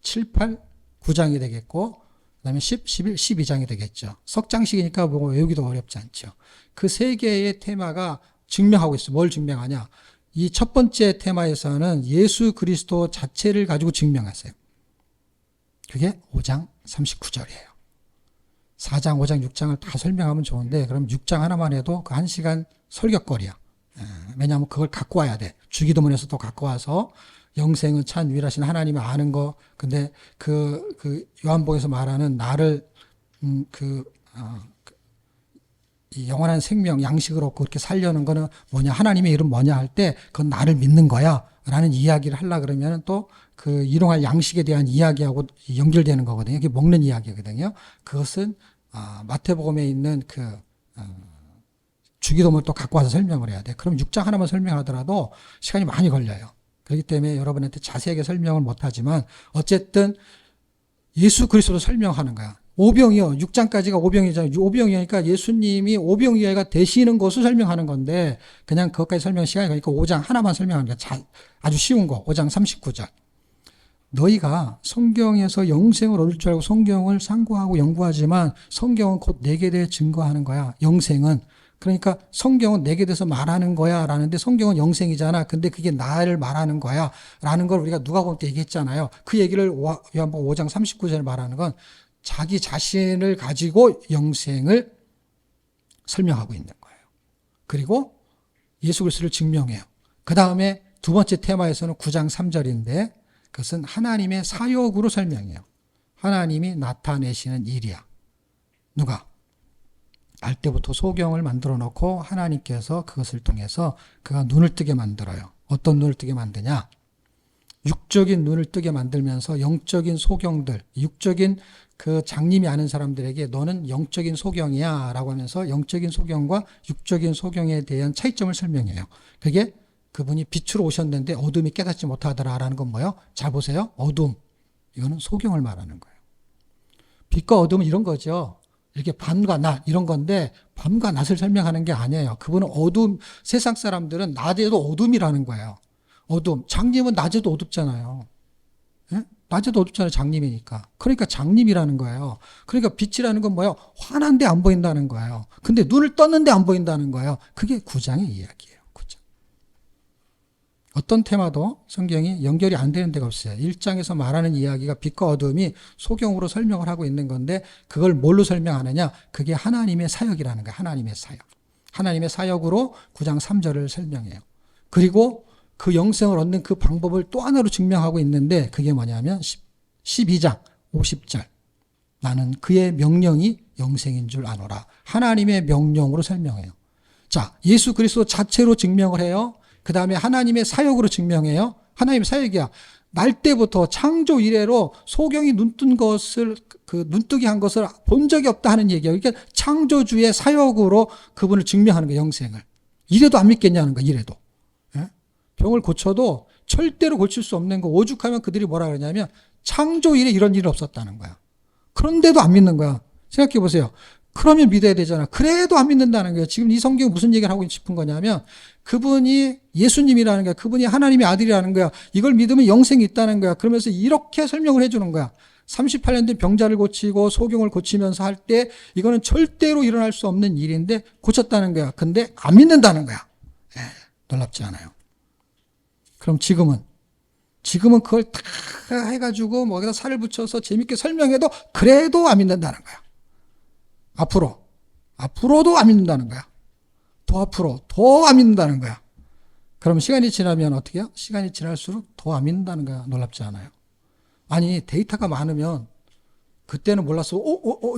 7, 8, 9장이 되겠고 그 다음에 10, 11, 12장이 되겠죠. 석장식이니까 뭐 외우기도 어렵지 않죠. 그 3개의 테마가 증명하고 있어요. 뭘 증명하냐. 이 첫 번째 테마에서는 예수 그리스도 자체를 가지고 증명하세요. 그게 5장 39절이에요. 4장, 5장, 6장을 다 설명하면 좋은데 그럼 6장 하나만 해도 그 1시간 설교거리야. 왜냐하면 그걸 갖고 와야 돼. 주기도문에서 또 갖고 와서 영생은 참 유일하신 하나님을 아는 거. 근데 그 요한복음에서 말하는 나를 이 영원한 생명 양식을 얻고 그렇게 살려는 거는 뭐냐? 하나님의 이름 뭐냐 할 때 그건 나를 믿는 거야. 라는 이야기를 하려 그러면 또 그 일용할 양식에 대한 이야기하고 연결되는 거거든요. 이게 먹는 이야기거든요. 그것은 마태복음에 있는 주기도문을 또 갖고 와서 설명을 해야 돼. 그럼 6장 하나만 설명하더라도 시간이 많이 걸려요. 그렇기 때문에 여러분한테 자세하게 설명을 못하지만 어쨌든 예수 그리스도로 설명하는 거야. 오병이어 6장까지가 오병이잖아요. 오병이어니까 예수님이 오병이어가 되시는 것을 설명하는 건데 그냥 그것까지 설명 시간이 가니까 5장 하나만 설명하는 거야. 아주 쉬운 거. 5장 39절. 너희가 성경에서 영생을 얻을 줄 알고 성경을 상고하고 연구하지만 성경은 곧 내게 대해 증거하는 거야. 영생은. 그러니까 성경은 내게 대해서 말하는 거야 라는데 성경은 영생이잖아. 근데 그게 나를 말하는 거야 라는 걸 우리가 누가복음 때 얘기했잖아요. 그 얘기를 요한복음 5장 39절에 말하는 건 자기 자신을 가지고 영생을 설명하고 있는 거예요. 그리고 예수 그리스도를 증명해요. 그 다음에 두 번째 테마에서는 9장 3절인데 그것은 하나님의 사역으로 설명해요. 하나님이 나타내시는 일이야. 누가? 알 때부터 소경을 만들어 놓고 하나님께서 그것을 통해서 그가 눈을 뜨게 만들어요. 어떤 눈을 뜨게 만드냐? 육적인 눈을 뜨게 만들면서 영적인 소경들, 육적인 그 장님이 아는 사람들에게 너는 영적인 소경이야 라고 하면서 영적인 소경과 육적인 소경에 대한 차이점을 설명해요. 그게 그분이 빛으로 오셨는데 어둠이 깨닫지 못하더라라는 건 뭐예요? 잘 보세요. 어둠. 이거는 소경을 말하는 거예요. 빛과 어둠은 이런 거죠. 이렇게 밤과 낮 이런 건데 밤과 낮을 설명하는 게 아니에요. 그분은 어둠, 세상 사람들은 낮에도 어둠이라는 거예요. 어둠. 장님은 낮에도 어둡잖아요. 예? 낮에도 어둡잖아요. 장님이니까. 그러니까 장님이라는 거예요. 그러니까 빛이라는 건 뭐예요? 환한데 안 보인다는 거예요. 근데 눈을 떴는데 안 보인다는 거예요. 그게 9장의 이야기예요. 9장. 어떤 테마도 성경이 연결이 안 되는 데가 없어요. 1장에서 말하는 이야기가 빛과 어둠이 소경으로 설명을 하고 있는 건데 그걸 뭘로 설명하느냐? 그게 하나님의 사역이라는 거예요. 하나님의 사역. 하나님의 사역으로 9장 3절을 설명해요. 그리고 그 영생을 얻는 그 방법을 또 하나로 증명하고 있는데 그게 뭐냐면 12장 50절 나는 그의 명령이 영생인 줄 아노라. 하나님의 명령으로 설명해요. 자, 예수 그리스도 자체로 증명을 해요. 그 다음에 하나님의 사역으로 증명해요. 하나님의 사역이야. 날 때부터 창조 이래로 소경이 눈뜬 것을 그 눈뜨기 한 것을 본 적이 없다 하는 얘기예요. 그러니까 창조주의 사역으로 그분을 증명하는 거예요. 영생을. 이래도 안 믿겠냐는 거예요. 이래도. 병을 고쳐도 절대로 고칠 수 없는 거 오죽하면 그들이 뭐라 그러냐면 창조 이래 이런 일이 없었다는 거야. 그런데도 안 믿는 거야. 생각해 보세요. 그러면 믿어야 되잖아. 그래도 안 믿는다는 거예요. 지금 이 성경이 무슨 얘기를 하고 싶은 거냐면 그분이 예수님이라는 거야. 그분이 하나님의 아들이라는 거야. 이걸 믿으면 영생이 있다는 거야. 그러면서 이렇게 설명을 해주는 거야. 38년 된 병자를 고치고 소경을 고치면서 할 때 이거는 절대로 일어날 수 없는 일인데 고쳤다는 거야. 근데 안 믿는다는 거야. 놀랍지 않아요. 그럼 지금은 그걸 다 해가지고 뭐기다 살을 붙여서 재밌게 설명해도 그래도 안 믿는다는 거야. 앞으로도 안 믿는다는 거야. 더 앞으로 더 안 믿는다는 거야. 그럼 시간이 지나면 어떻게 해요? 시간이 지날수록 더 안 믿는다는 거야. 놀랍지 않아요? 아니 데이터가 많으면 그때는 몰랐어.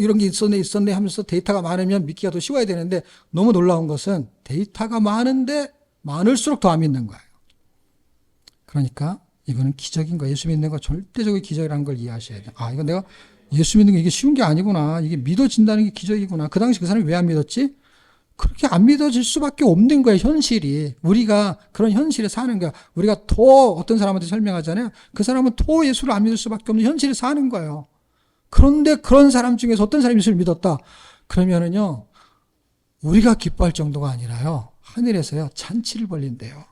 이런 게 있었네 하면서 데이터가 많으면 믿기가 더 쉬워야 되는데 너무 놀라운 것은 데이터가 많은데 많을수록 더 안 믿는 거예요. 그러니까 이거는 기적인 거예요. 예수 믿는 거 절대적인 기적이라는 걸 이해하셔야 돼요. 아, 이거 내가 예수 믿는 게 이게 쉬운 게 아니구나. 이게 믿어진다는 게 기적이구나. 그 당시 그 사람이 왜 안 믿었지? 그렇게 안 믿어질 수밖에 없는 거예요. 현실이. 우리가 그런 현실에 사는 거야. 우리가 더 어떤 사람한테 설명하잖아요. 그 사람은 더 예수를 안 믿을 수밖에 없는 현실에 사는 거예요. 그런데 그런 사람 중에서 어떤 사람이 예수를 믿었다. 그러면은요. 우리가 기뻐할 정도가 아니라요. 하늘에서요. 잔치를 벌린대요.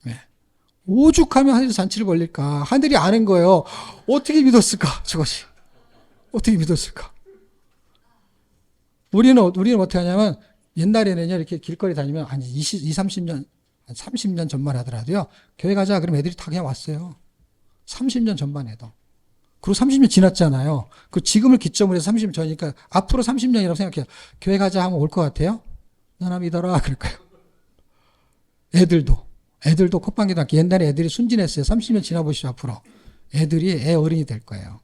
네. 오죽하면 하늘에서 잔치를 벌릴까. 하늘이 아는 거예요. 어떻게 믿었을까? 저것이. 어떻게 믿었을까? 우리는 어떻게 하냐면 옛날에는요. 이렇게 길거리 다니면 한 30년, 한 30년 전만 하더라도요. 교회 가자. 그럼 애들이 다 그냥 왔어요. 30년 전만 해도. 그리고 30년 지났잖아요. 그 지금을 기점으로 해서 30년 전이니까 앞으로 30년이라고 생각해요. 교회 가자 하면 올 것 같아요? 너나 믿어라. 그럴까요? 애들도 콧방귀도 않게 옛날에 애들이 순진했어요. 30년 지나보시죠. 앞으로. 애들이 애 어른이 될 거예요.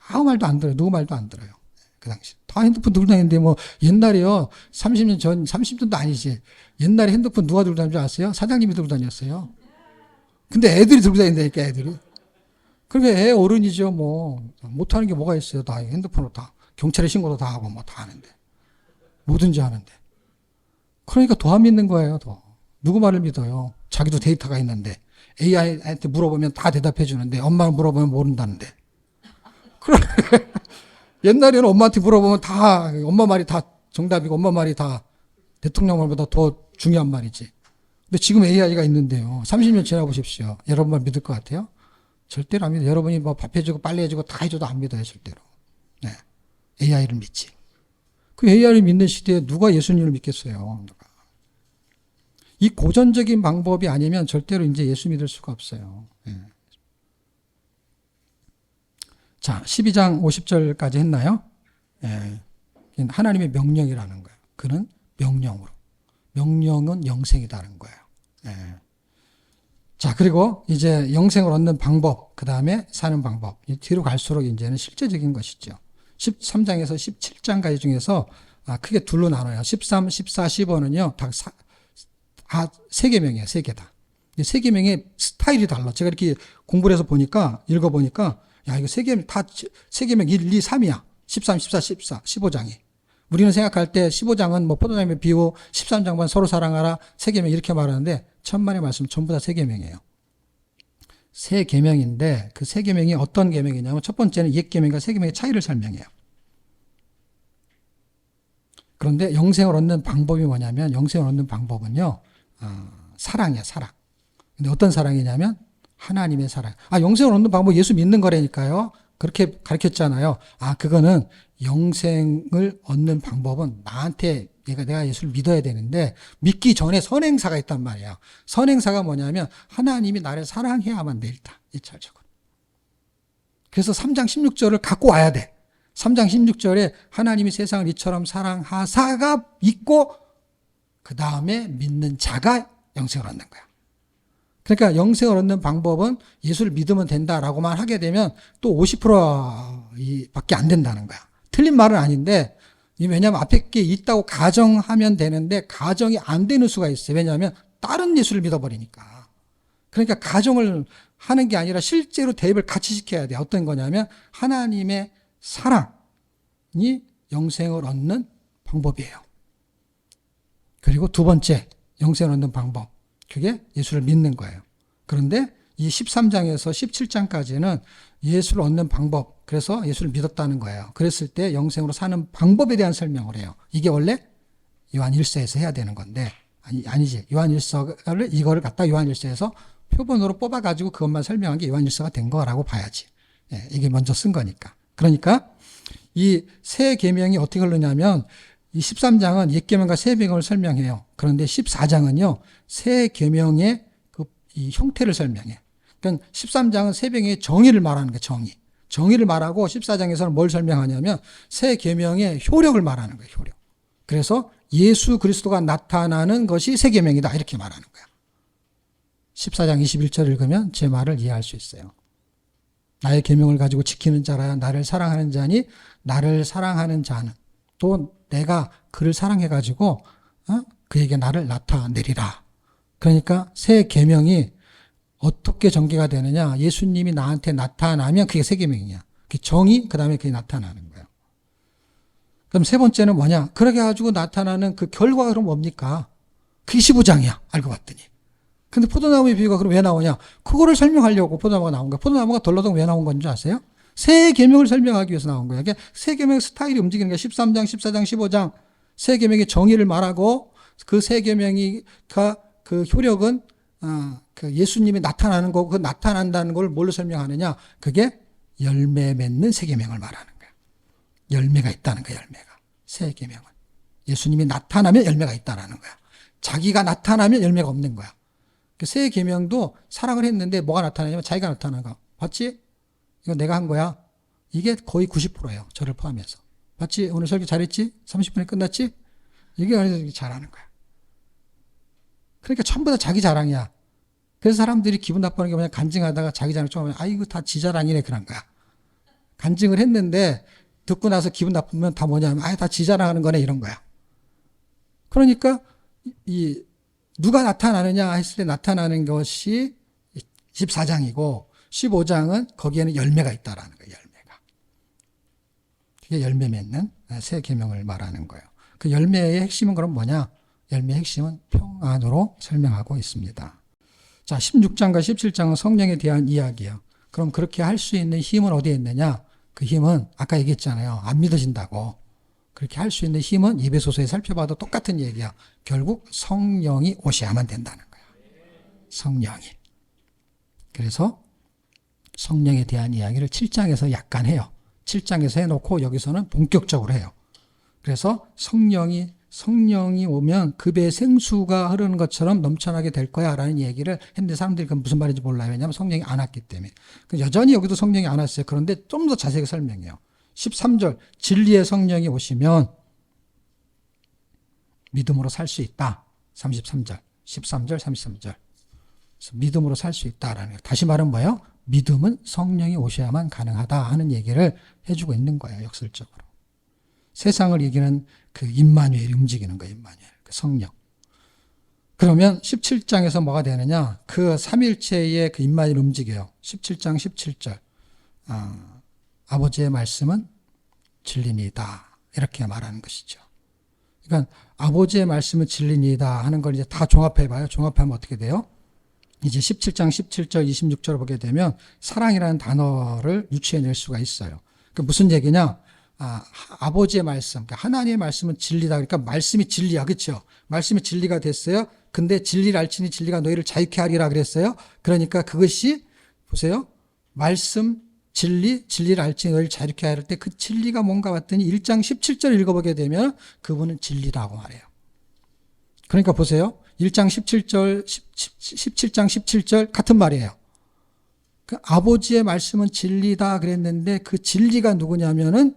아무 말도 안 들어요. 누구 말도 안 들어요. 그 당시. 다 핸드폰 들고 다니는데 뭐 옛날에요. 30년 전, 30년도 아니지. 옛날에 핸드폰 누가 들고 다니는 줄 아세요? 사장님이 들고 다녔어요. 근데 애들이 들고 다닌다니까 애들이. 그러니까 애 어른이죠. 뭐 못하는 게 뭐가 있어요. 다 핸드폰으로 다. 경찰에 신고도 다 하고 뭐 다 하는데. 뭐든지 하는데. 그러니까 더 안 믿는 거예요. 더. 누구 말을 믿어요? 자기도 데이터가 있는데 AI한테 물어보면 다 대답해 주는데 엄마를 물어보면 모른다는데. 옛날에는 엄마한테 물어보면 다 엄마 말이 다 정답이고 엄마 말이 다 대통령 말보다 더 중요한 말이지. 근데 지금 AI가 있는데요. 30년 지나보십시오. 여러분 말 믿을 것 같아요? 절대로 안 믿어요. 여러분이 뭐 밥 해주고 빨래 해주고 다 해줘도 안 믿어요. 절대로. 네. AI를 믿지. 그 AI를 믿는 시대에 누가 예수님을 믿겠어요? 이 고전적인 방법이 아니면 절대로 이제 예수 믿을 수가 없어요. 네. 자, 12장 50절까지 했나요? 네. 하나님의 명령이라는 거예요. 그는 명령으로. 명령은 영생이다는 거예요. 네. 자, 그리고 이제 영생을 얻는 방법, 그 다음에 사는 방법. 뒤로 갈수록 이제는 실제적인 것이죠. 13장에서 17장까지 중에서 크게 둘로 나눠요. 13, 14, 15는요, 다 세 계명이에요. 세 개 다. 세 계명의 스타일이 달라. 제가 이렇게 공부를 해서 보니까, 읽어보니까, 야, 이거 세 계명, 다, 세 계명 1, 2, 3이야. 13, 14, 14, 15장이. 우리는 생각할 때 15장은 뭐 포도나무의 비유, 13장만 서로 사랑하라, 세 계명 이렇게 말하는데, 천만의 말씀 전부 다 세 계명이에요. 세 계명인데, 그 세 계명이 어떤 계명이냐면, 첫 번째는 옛 계명과 세 계명의 차이를 설명해요. 그런데 영생을 얻는 방법이 뭐냐면, 영생을 얻는 방법은요, 사랑이야, 사랑. 근데 어떤 사랑이냐면, 하나님의 사랑. 영생을 얻는 방법 예수 믿는 거라니까요. 그렇게 가르쳤잖아요. 그거는 영생을 얻는 방법은 나한테 내가 예수를 믿어야 되는데 믿기 전에 선행사가 있단 말이에요. 선행사가 뭐냐면 하나님이 나를 사랑해야만 돼 일단 1차적으로. 그래서 3장 16절을 갖고 와야 돼. 3장 16절에 하나님이 세상을 이처럼 사랑하사가 있고 그 다음에 믿는 자가 영생을 얻는 거야. 그러니까 영생을 얻는 방법은 예수를 믿으면 된다라고만 하게 되면 또 50%밖에 안 된다는 거야. 틀린 말은 아닌데 왜냐하면 앞에 게 있다고 가정하면 되는데 가정이 안 되는 수가 있어요. 왜냐하면 다른 예수를 믿어버리니까. 그러니까 가정을 하는 게 아니라 실제로 대입을 같이 시켜야 돼. 어떤 거냐면 하나님의 사랑이 영생을 얻는 방법이에요. 그리고 두 번째 영생을 얻는 방법. 그게 예수를 믿는 거예요. 그런데 이 13장에서 17장까지는 예수를 얻는 방법, 그래서 예수를 믿었다는 거예요. 그랬을 때 영생으로 사는 방법에 대한 설명을 해요. 이게 원래 요한 1서에서 해야 되는 건데, 아니지. 요한 1서를 이거를 갖다 요한 1서에서 표본으로 뽑아가지고 그것만 설명한 게 요한 1서가 된 거라고 봐야지. 이게 먼저 쓴 거니까. 그러니까 이 새 계명이 어떻게 흐르냐면 이 13장은 옛 계명과 새 계명을 설명해요. 그런데 14장은요. 새 계명의 이 형태를 설명해. 그러니까 13장은 새 계명의 정의를 말하는 거예요. 정의를 말하고 14장에서는 뭘 설명하냐면 새 계명의 효력을 말하는 거예요. 효력. 그래서 예수 그리스도가 나타나는 것이 새 계명이다 이렇게 말하는 거야. 14장 21절 읽으면 제 말을 이해할 수 있어요. 나의 계명을 가지고 지키는 자라야 나를 사랑하는 자니 나를 사랑하는 자는 또 내가 그를 사랑해가지고 그에게 나를 나타내리라. 그러니까 새 계명이 어떻게 전개가 되느냐. 예수님이 나한테 나타나면 그게 새 계명이야. 그 정의 그 다음에 그게 나타나는 거예요. 그럼 세 번째는 뭐냐. 그렇게 해가지고 나타나는 그 결과가 그럼 뭡니까? 그게 15장이야. 알고 봤더니. 근데 포도나무의 비유가 그럼 왜 나오냐. 그거를 설명하려고 포도나무가 나온 거야. 포도나무가 덜러덩 왜 나온 건지 아세요? 새 계명을 설명하기 위해서 나온 거예요. 그러니까 새 계명의 스타일이 움직이는 거예요. 13장, 14장, 15장 새 계명의 정의를 말하고 그 새 계명이가 그 효력은 그 예수님이 나타나는 거고 그 나타난다는 걸 뭘로 설명하느냐? 그게 열매 맺는 새 계명을 말하는 거예요. 열매가 있다는 거예요. 열매가. 새 계명은 예수님이 나타나면 열매가 있다라는 거야. 자기가 나타나면 열매가 없는 거야. 새 계명도 사랑을 했는데 뭐가 나타나냐면 자기가 나타나는 거. 봤지? 이거 내가 한 거야. 이게 거의 90%예요. 저를 포함해서. 봤지? 오늘 설교 잘했지? 30분에 끝났지? 이게 잘하는 거야. 그러니까 전부 다 자기 자랑이야. 그래서 사람들이 기분 나빠하는 게 뭐냐. 간증하다가 자기 자랑 좀 하면 이거 다 지 자랑이네 그런 거야. 간증을 했는데 듣고 나서 기분 나쁘면 다 뭐냐면 다 지 자랑하는 거네 이런 거야. 그러니까 누가 나타나느냐 했을 때 나타나는 것이 14장이고 15장은 거기에는 열매가 있다라는 거예요. 열매가. 그게 열매 맺는 새 계명을 말하는 거예요. 그 열매의 핵심은 그럼 뭐냐? 열매의 핵심은 평안으로 설명하고 있습니다. 자, 16장과 17장은 성령에 대한 이야기예요. 그럼 그렇게 할 수 있는 힘은 어디에 있느냐? 그 힘은 아까 얘기했잖아요. 안 믿어진다고. 그렇게 할 수 있는 힘은 에베소서에 살펴봐도 똑같은 얘기야. 결국 성령이 오셔야만 된다는 거야. 성령이. 그래서 성령에 대한 이야기를 7장에서 약간 해요. 7장에서 해놓고 여기서는 본격적으로 해요. 그래서 성령이 오면 그 배에 생수가 흐르는 것처럼 넘쳐나게 될 거야 라는 얘기를 했는데 사람들이 그건 무슨 말인지 몰라요. 왜냐하면 성령이 안 왔기 때문에. 여전히 여기도 성령이 안 왔어요. 그런데 좀 더 자세하게 설명해요. 13절 진리의 성령이 오시면 믿음으로 살 수 있다. 33절 13절 33절 그래서 믿음으로 살 수 있다라는 거예요. 다시 말은 뭐예요? 믿음은 성령이 오셔야만 가능하다 하는 얘기를 해주고 있는 거예요. 역설적으로. 세상을 이기는 그 임마누엘이 움직이는 거예요. 임마누엘. 그 성령. 그러면 17장에서 뭐가 되느냐? 그 삼일체의 그 임마누엘이 움직여요. 17장 17절. 아버지의 말씀은 진리니다. 이렇게 말하는 것이죠. 그러니까 아버지의 말씀은 진리니다 하는 걸 이제 다 종합해봐요. 종합하면 어떻게 돼요? 이제 17장 17절 26절을 보게 되면 사랑이라는 단어를 유추해낼 수가 있어요. 그 무슨 얘기냐? 아버지의 말씀, 그러니까 하나님의 말씀은 진리다. 그러니까 말씀이 진리야. 그렇죠? 말씀이 진리가 됐어요. 근데 진리를 알지니 진리가 너희를 자유케 하리라 그랬어요. 그러니까 그것이 보세요. 말씀, 진리, 진리를 알지 너희를 자유케 하려 할 때 그 진리가 뭔가 봤더니 1장 17절 읽어보게 되면 그분은 진리라고 말해요. 그러니까 보세요. 1장 17절, 17장 17절 같은 말이에요. 그 아버지의 말씀은 진리다 그랬는데 그 진리가 누구냐면은,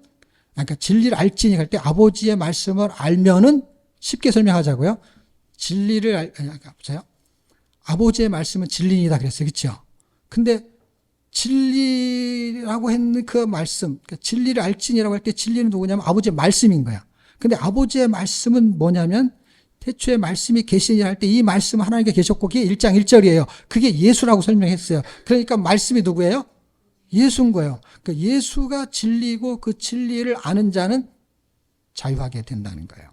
그러니까 진리를 알지니 할 때 아버지의 말씀을 알면은 쉽게 설명하자고요. 진리를 그러니까 보세요. 아버지의 말씀은 진리이다 그랬어요. 그렇죠? 근데 진리라고 했는 그 말씀, 그러니까 진리를 알지니라고 할 때 진리는 누구냐면 아버지의 말씀인 거야. 근데 아버지의 말씀은 뭐냐면 태초에 말씀이 계시니 할 때 이 말씀은 하나님께 계셨고 그게 1장 1절이에요. 그게 예수라고 설명했어요. 그러니까 말씀이 누구예요? 예수인 거예요. 그러니까 예수가 진리고 그 진리를 아는 자는 자유하게 된다는 거예요.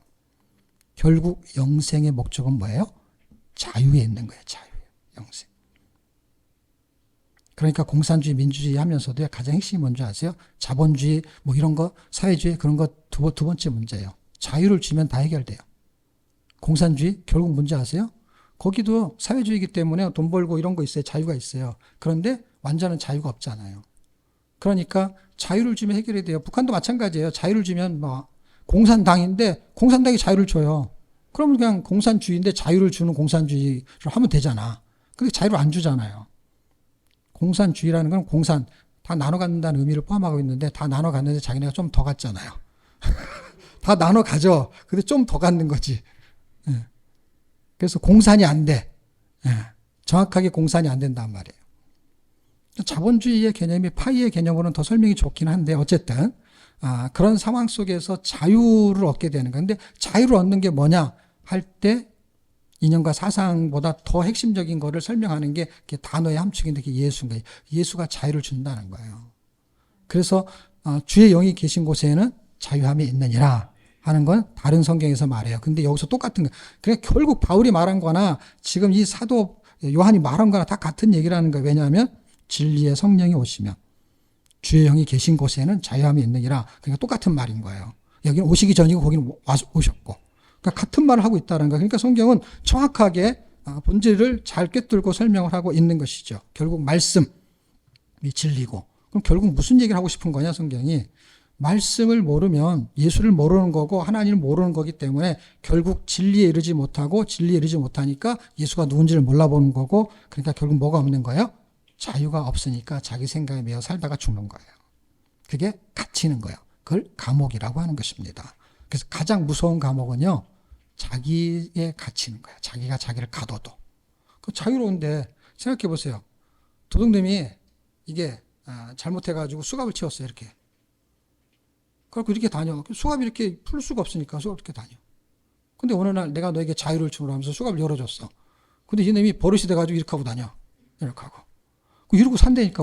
결국 영생의 목적은 뭐예요? 자유에 있는 거예요. 자유, 영생. 그러니까 공산주의, 민주주의 하면서도 가장 핵심이 뭔지 아세요? 자본주의, 뭐 이런 거, 사회주의 그런 거 두 번째 문제예요. 자유를 주면 다 해결돼요. 공산주의 결국 문제 아세요? 거기도 사회주의이기 때문에 돈 벌고 이런 거 있어요. 자유가 있어요. 그런데 완전한 자유가 없잖아요. 그러니까 자유를 주면 해결이 돼요. 북한도 마찬가지예요. 자유를 주면 뭐 공산당인데 공산당이 자유를 줘요. 그러면 그냥 공산주의인데 자유를 주는 공산주의를 하면 되잖아. 근데 자유를 안 주잖아요. 공산주의라는 건 공산 다 나눠 갖는다는 의미를 포함하고 있는데 다 나눠 갖는데 자기네가 좀 더 갖잖아요. 다 나눠 가져. 근데 좀 더 갖는 거지. 예. 그래서 공산이 안 돼. 예. 정확하게 공산이 안 된단 말이에요. 자본주의의 개념이 파이의 개념으로는 더 설명이 좋긴 한데 어쨌든 그런 상황 속에서 자유를 얻게 되는 거예요. 근데 자유를 얻는 게 뭐냐 할 때 이념과 사상보다 더 핵심적인 거를 설명하는 게 단어의 함축인데 그게 예수인 거예요. 예수가 자유를 준다는 거예요. 그래서 주의 영이 계신 곳에는 자유함이 있느니라 하는 건 다른 성경에서 말해요. 근데 여기서 똑같은 거예요. 그러니까 결국 바울이 말한 거나 지금 이 사도 요한이 말한 거나 다 같은 얘기라는 거예요. 왜냐하면 진리의 성령이 오시면 주의 영이 계신 곳에는 자유함이 있느니라. 그러니까 똑같은 말인 거예요. 여기는 오시기 전이고 거기는 오셨고. 그러니까 같은 말을 하고 있다는 거예요. 그러니까 성경은 정확하게 본질을 잘 꿰뚫고 설명을 하고 있는 것이죠. 결국 말씀이 진리고. 그럼 결국 무슨 얘기를 하고 싶은 거냐 성경이. 말씀을 모르면 예수를 모르는 거고 하나님을 모르는 거기 때문에 결국 진리에 이르지 못하고 진리에 이르지 못하니까 예수가 누군지를 몰라보는 거고 그러니까 결국 뭐가 없는 거예요? 자유가 없으니까 자기 생각에 매여 살다가 죽는 거예요. 그게 갇히는 거예요. 그걸 감옥이라고 하는 것입니다. 그래서 가장 무서운 감옥은요. 자기에 갇히는 거예요. 자기가 자기를 가둬도. 그 자유로운데 생각해 보세요. 도둑놈이 이게 잘못해가지고 수갑을 채웠어요. 이렇게. 그래서 이렇게 다녀. 수갑이 이렇게 풀 수가 없으니까 수갑 이렇게 다녀. 근데 어느 날 내가 너에게 자유를 주노라 하면서 수갑을 열어줬어. 근데 이 놈이 버릇이 돼가지고 이렇게 하고 다녀. 이렇게 하고. 이러고 산다니까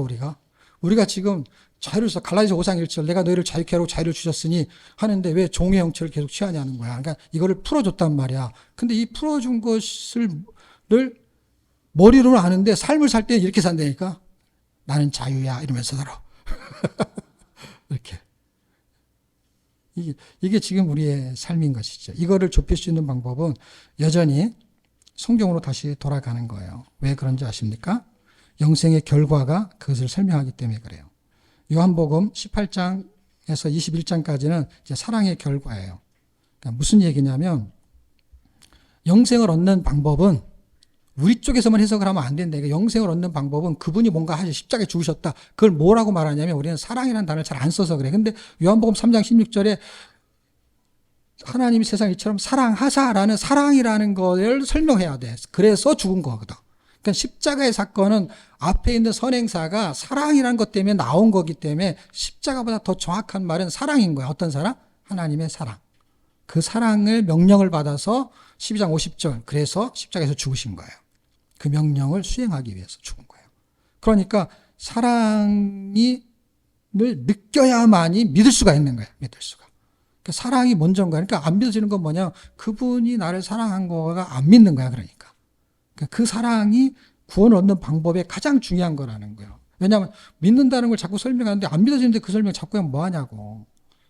우리가 지금 자유를 써 갈라디아서 5장 1절 내가 너희를 자유케 하라고 자유를 주셨으니 하는데 왜 종의 형체를 계속 취하냐는 거야. 그러니까 이거를 풀어줬단 말이야. 근데 이 풀어준 것을 머리로는 아는데 삶을 살 때 이렇게 산다니까. 나는 자유야 이러면서 살아. 이렇게. 이게 지금 우리의 삶인 것이죠. 이거를 좁힐 수 있는 방법은 여전히 성경으로 다시 돌아가는 거예요. 왜 그런지 아십니까? 영생의 결과가 그것을 설명하기 때문에 그래요. 요한복음 18장에서 21장까지는 이제 사랑의 결과예요. 그러니까 무슨 얘기냐면 영생을 얻는 방법은 우리 쪽에서만 해석을 하면 안 된다. 그러니까 영생을 얻는 방법은 그분이 뭔가 하셔 십자가에 죽으셨다. 그걸 뭐라고 말하냐면 우리는 사랑이라는 단어를 잘 안 써서 그래. 근데 요한복음 3장 16절에 하나님이 세상을 이처럼 사랑하사라는 사랑이라는 걸 설명해야 돼. 그래서 죽은 거거든. 그러니까 십자가의 사건은 앞에 있는 선행사가 사랑이라는 것 때문에 나온 거기 때문에 십자가보다 더 정확한 말은 사랑인 거야. 어떤 사랑? 하나님의 사랑. 그 사랑을 명령을 받아서 12장 50절 그래서 십자가에서 죽으신 거예요. 그 명령을 수행하기 위해서 죽은 거예요. 그러니까 사랑이 늘 느껴야만이 믿을 수가 있는 거예요. 믿을 수가. 그러니까 사랑이 먼저인 거야. 그러니까 안 믿어지는 건 뭐냐? 그분이 나를 사랑한 거가 안 믿는 거야. 그러니까 그 사랑이 구원을 얻는 방법의 가장 중요한 거라는 거예요. 왜냐하면 믿는다는 걸 자꾸 설명하는데 안 믿어지는데 그 설명 자꾸 하면 뭐 하냐고.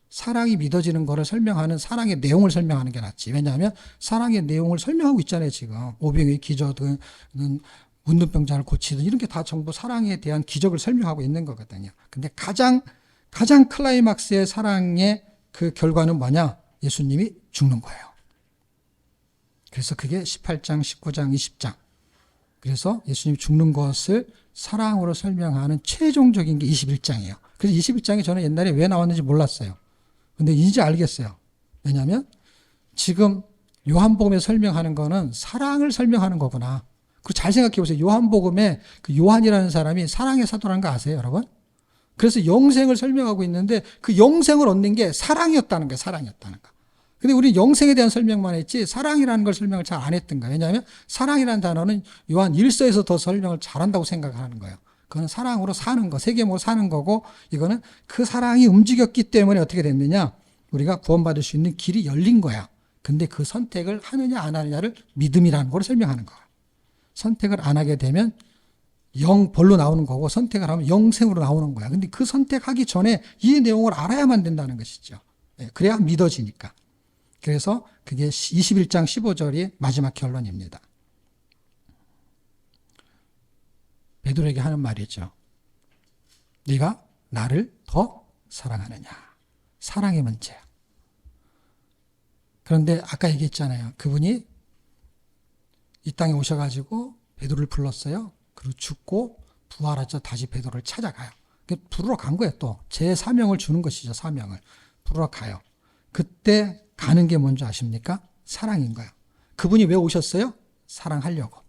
사랑이 믿어지는 거를 설명하는 사랑의 내용을 설명하는 게 낫지. 왜냐하면 사랑의 내용을 설명하고 있잖아요. 지금 오병의 기저든 운동병자를 고치든 이런 게 다 전부 사랑에 대한 기적을 설명하고 있는 거거든요. 근데 가장 클라이막스의 사랑의 그 결과는 뭐냐? 예수님이 죽는 거예요. 그래서 그게 18장, 19장, 20장. 그래서 예수님이 죽는 것을 사랑으로 설명하는 최종적인 게 21장이에요. 그래서 21장이 저는 옛날에 왜 나왔는지 몰랐어요. 근데 이제 알겠어요. 왜냐하면 지금 요한복음에 설명하는 거는 사랑을 설명하는 거구나. 그리고 잘 생각해 보세요. 요한복음에 그 요한이라는 사람이 사랑의 사도라는 거 아세요, 여러분? 그래서 영생을 설명하고 있는데 그 영생을 얻는 게 사랑이었다는 거예요. 사랑이었다는 거. 근데 우리 영생에 대한 설명만 했지 사랑이라는 걸 설명을 잘 안 했던 거예요. 왜냐하면 사랑이라는 단어는 요한 1서에서 더 설명을 잘한다고 생각하는 거예요. 그거는 사랑으로 사는 거, 세계모로 사는 거고, 이거는 그 사랑이 움직였기 때문에 어떻게 됐느냐? 우리가 구원받을 수 있는 길이 열린 거야. 근데 그 선택을 하느냐 안 하느냐를 믿음이라는 걸 설명하는 거야. 선택을 안 하게 되면 벌로 나오는 거고, 선택을 하면 영생으로 나오는 거야. 근데 그 선택하기 전에 이 내용을 알아야만 된다는 것이죠. 그래야 믿어지니까. 그래서 그게 21장 15절이 마지막 결론입니다. 베드로에게 하는 말이죠. 네가 나를 더 사랑하느냐. 사랑의 문제야. 그런데 아까 얘기했잖아요. 그분이 이 땅에 오셔가지고 베드로를 불렀어요. 그리고 죽고 부활하자 다시 베드로를 찾아가요. 부르러 간 거예요. 또 제 사명을 주는 것이죠. 사명을 부르러 가요. 그때 가는 게 뭔지 아십니까? 사랑인 거예요. 그분이 왜 오셨어요? 사랑하려고.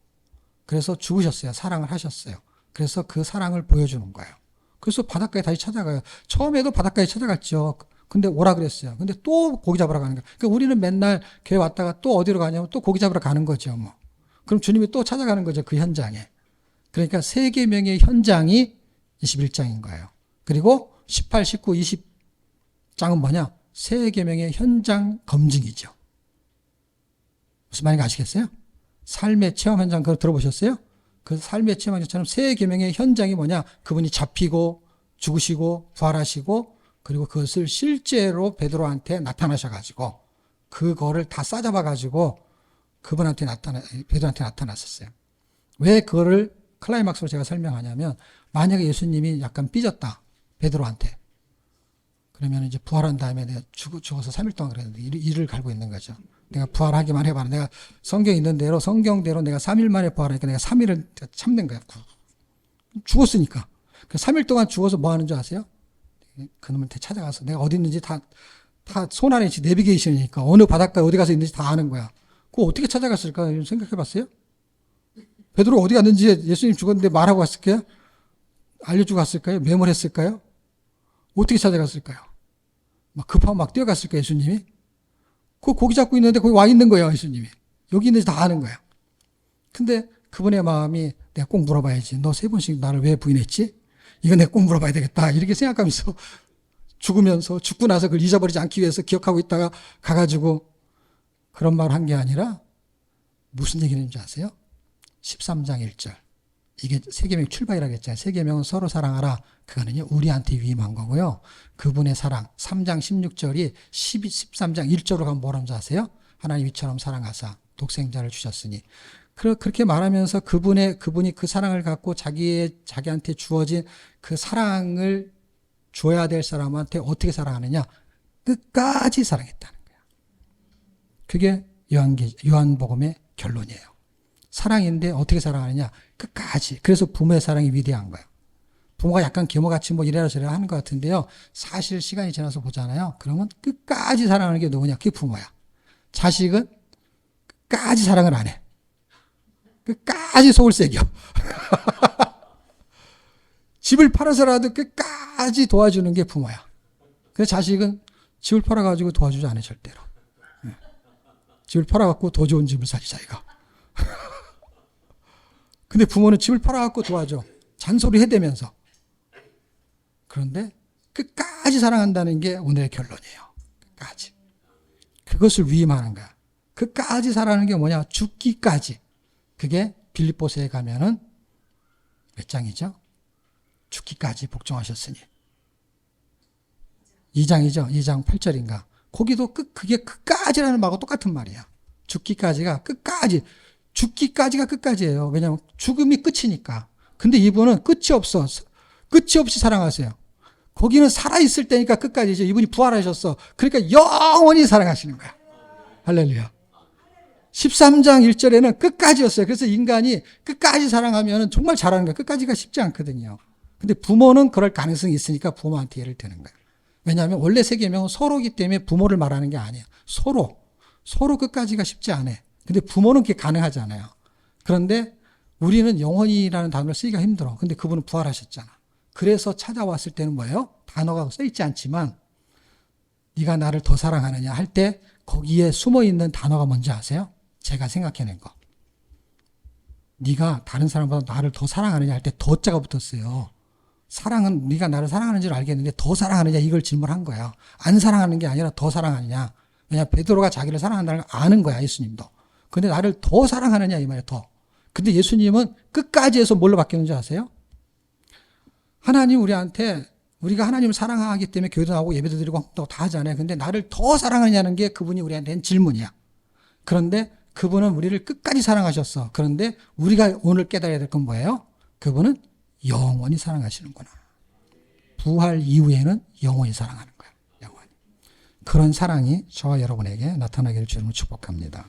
그래서 죽으셨어요. 사랑을 하셨어요. 그래서 그 사랑을 보여주는 거예요. 그래서 바닷가에 다시 찾아가요. 처음에도 바닷가에 찾아갔죠. 근데 오라 그랬어요. 근데 또 고기 잡으러 가는 거예요. 그러니까 우리는 맨날 교회 왔다가 또 어디로 가냐면 또 고기 잡으러 가는 거죠. 뭐. 그럼 주님이 또 찾아가는 거죠. 그 현장에. 그러니까 세 계명의 현장이 21장인 거예요. 그리고 18, 19, 20장은 뭐냐? 세 계명의 현장 검증이죠. 무슨 말인지 아시겠어요? 삶의 체험 현장 그거 들어보셨어요? 그 삶의 체험 현장처럼 세 계명의 현장이 뭐냐? 그분이 잡히고 죽으시고 부활하시고 그리고 그것을 실제로 베드로한테 나타나셔가지고 그거를 다 싸잡아가지고 그분한테 베드로한테 나타났었어요. 왜 그거를 클라이막스로 제가 설명하냐면 만약에 예수님이 약간 삐졌다. 베드로한테. 그러면 이제 부활한 다음에 내가 죽어서 3일 동안 그랬는데 이를 갈고 있는 거죠. 내가 부활하기만 해봐라. 내가 성경에 있는 대로 성경대로 내가 3일 만에 부활하니까 내가 3일을 참는 거야. 죽었으니까. 3일 동안 죽어서 뭐 하는 줄 아세요? 그놈한테 찾아가서 내가 어디 있는지 다 손 안에 내비게이션이니까 어느 바닷가에 어디 가서 있는지 다 아는 거야. 그거 어떻게 찾아갔을까? 생각해 봤어요? 베드로 어디 갔는지 예수님 죽었는데 말하고 갔을까요? 알려주고 갔을까요? 메모했을까요? 어떻게 찾아갔을까요? 막 급하면 막 뛰어갔을까요, 예수님이? 그 고기 잡고 있는데 거기 와 있는 거예요, 예수님이. 여기 있는지 다 아는 거야. 근데 그분의 마음이 내가 꼭 물어봐야지. 너 3번씩 나를 왜 부인했지? 이거 내가 꼭 물어봐야 되겠다. 이렇게 생각하면서 죽고 나서 그걸 잊어버리지 않기 위해서 기억하고 있다가 가가지고 그런 말을 한 게 아니라 무슨 얘기를 했는지 아세요? 13장 1절. 이게 세계명 출발이라고 했잖아요. 세계명은 서로 사랑하라. 그거는요, 우리한테 위임한 거고요. 그분의 사랑. 3장 16절이 13장 1절로 가면 뭐라는 줄 아세요? 하나님 이처럼 사랑하사 독생자를 주셨으니. 그렇게 말하면서 그분이 그 사랑을 갖고 자기한테 주어진 그 사랑을 줘야 될 사람한테 어떻게 사랑하느냐? 끝까지 사랑했다는 거예요. 그게 요한복음의 결론이에요. 사랑인데 어떻게 사랑하느냐? 끝까지. 그래서 부모의 사랑이 위대한 거예요. 부모가 약간 계모같이 뭐 이래라 저래라 하는 것 같은데요. 사실 시간이 지나서 보잖아요. 그러면 끝까지 사랑하는 게 누구냐? 그게 부모야. 자식은 끝까지 사랑을 안 해. 끝까지 속을 새겨. 집을 팔아서라도 끝까지 도와주는 게 부모야. 그래서 자식은 집을 팔아가지고 도와주지 않아, 절대로. 집을 팔아갖고 더 좋은 집을 사지, 자기가. 근데 부모는 집을 팔아갖고 도와줘. 잔소리 해대면서. 그런데 끝까지 사랑한다는 게 오늘의 결론이에요. 끝까지. 그것을 위임하는 거야. 끝까지 사랑하는 게 뭐냐? 죽기까지. 그게 빌립보서에 가면은 몇 장이죠? 죽기까지 복종하셨으니. 2장이죠. 2장 8절인가. 거기도 그게 끝까지라는 말하고 똑같은 말이야. 죽기까지가 끝까지. 죽기까지가 끝까지예요. 왜냐하면 죽음이 끝이니까. 근데 이분은 끝이 없어. 끝이 없이 사랑하세요. 거기는 살아있을 때니까 끝까지죠. 이분이 부활하셨어. 그러니까 영원히 사랑하시는 거야. 할렐루야. 13장 1절에는 끝까지였어요. 그래서 인간이 끝까지 사랑하면 정말 잘하는 거야. 끝까지가 쉽지 않거든요. 근데 부모는 그럴 가능성이 있으니까 부모한테 예를 드는 거예요. 왜냐하면 원래 세계명은 서로기 때문에 부모를 말하는 게 아니에요. 서로 끝까지가 쉽지 않아. 근데 부모는 그게 가능하잖아요. 그런데 우리는 영원히라는 단어를 쓰기가 힘들어. 근데 그분은 부활하셨잖아. 그래서 찾아왔을 때는 뭐예요? 단어가 써있지 않지만 네가 나를 더 사랑하느냐 할 때 거기에 숨어있는 단어가 뭔지 아세요? 제가 생각해낸 거. 네가 다른 사람보다 나를 더 사랑하느냐 할 때 더자가 붙었어요. 사랑은 네가 나를 사랑하는 줄 알겠는데 더 사랑하느냐 이걸 질문한 거야. 안 사랑하는 게 아니라 더 사랑하느냐. 왜냐 베드로가 자기를 사랑한다는 걸 아는 거야. 예수님도. 근데 나를 더 사랑하느냐 이 말이야. 더. 근데 예수님은 끝까지 해서 뭘로 바뀌는지 아세요? 하나님 우리한테 우리가 하나님을 사랑하기 때문에 교회도 나오고 예배도 드리고 다 하잖아요. 근데 나를 더 사랑하느냐는 게 그분이 우리한테 한 질문이야. 그런데 그분은 우리를 끝까지 사랑하셨어. 그런데 우리가 오늘 깨달아야 될 건 뭐예요? 그분은 영원히 사랑하시는구나. 부활 이후에는 영원히 사랑하는 거야. 영원히. 그런 사랑이 저와 여러분에게 나타나기를 주님을 축복합니다.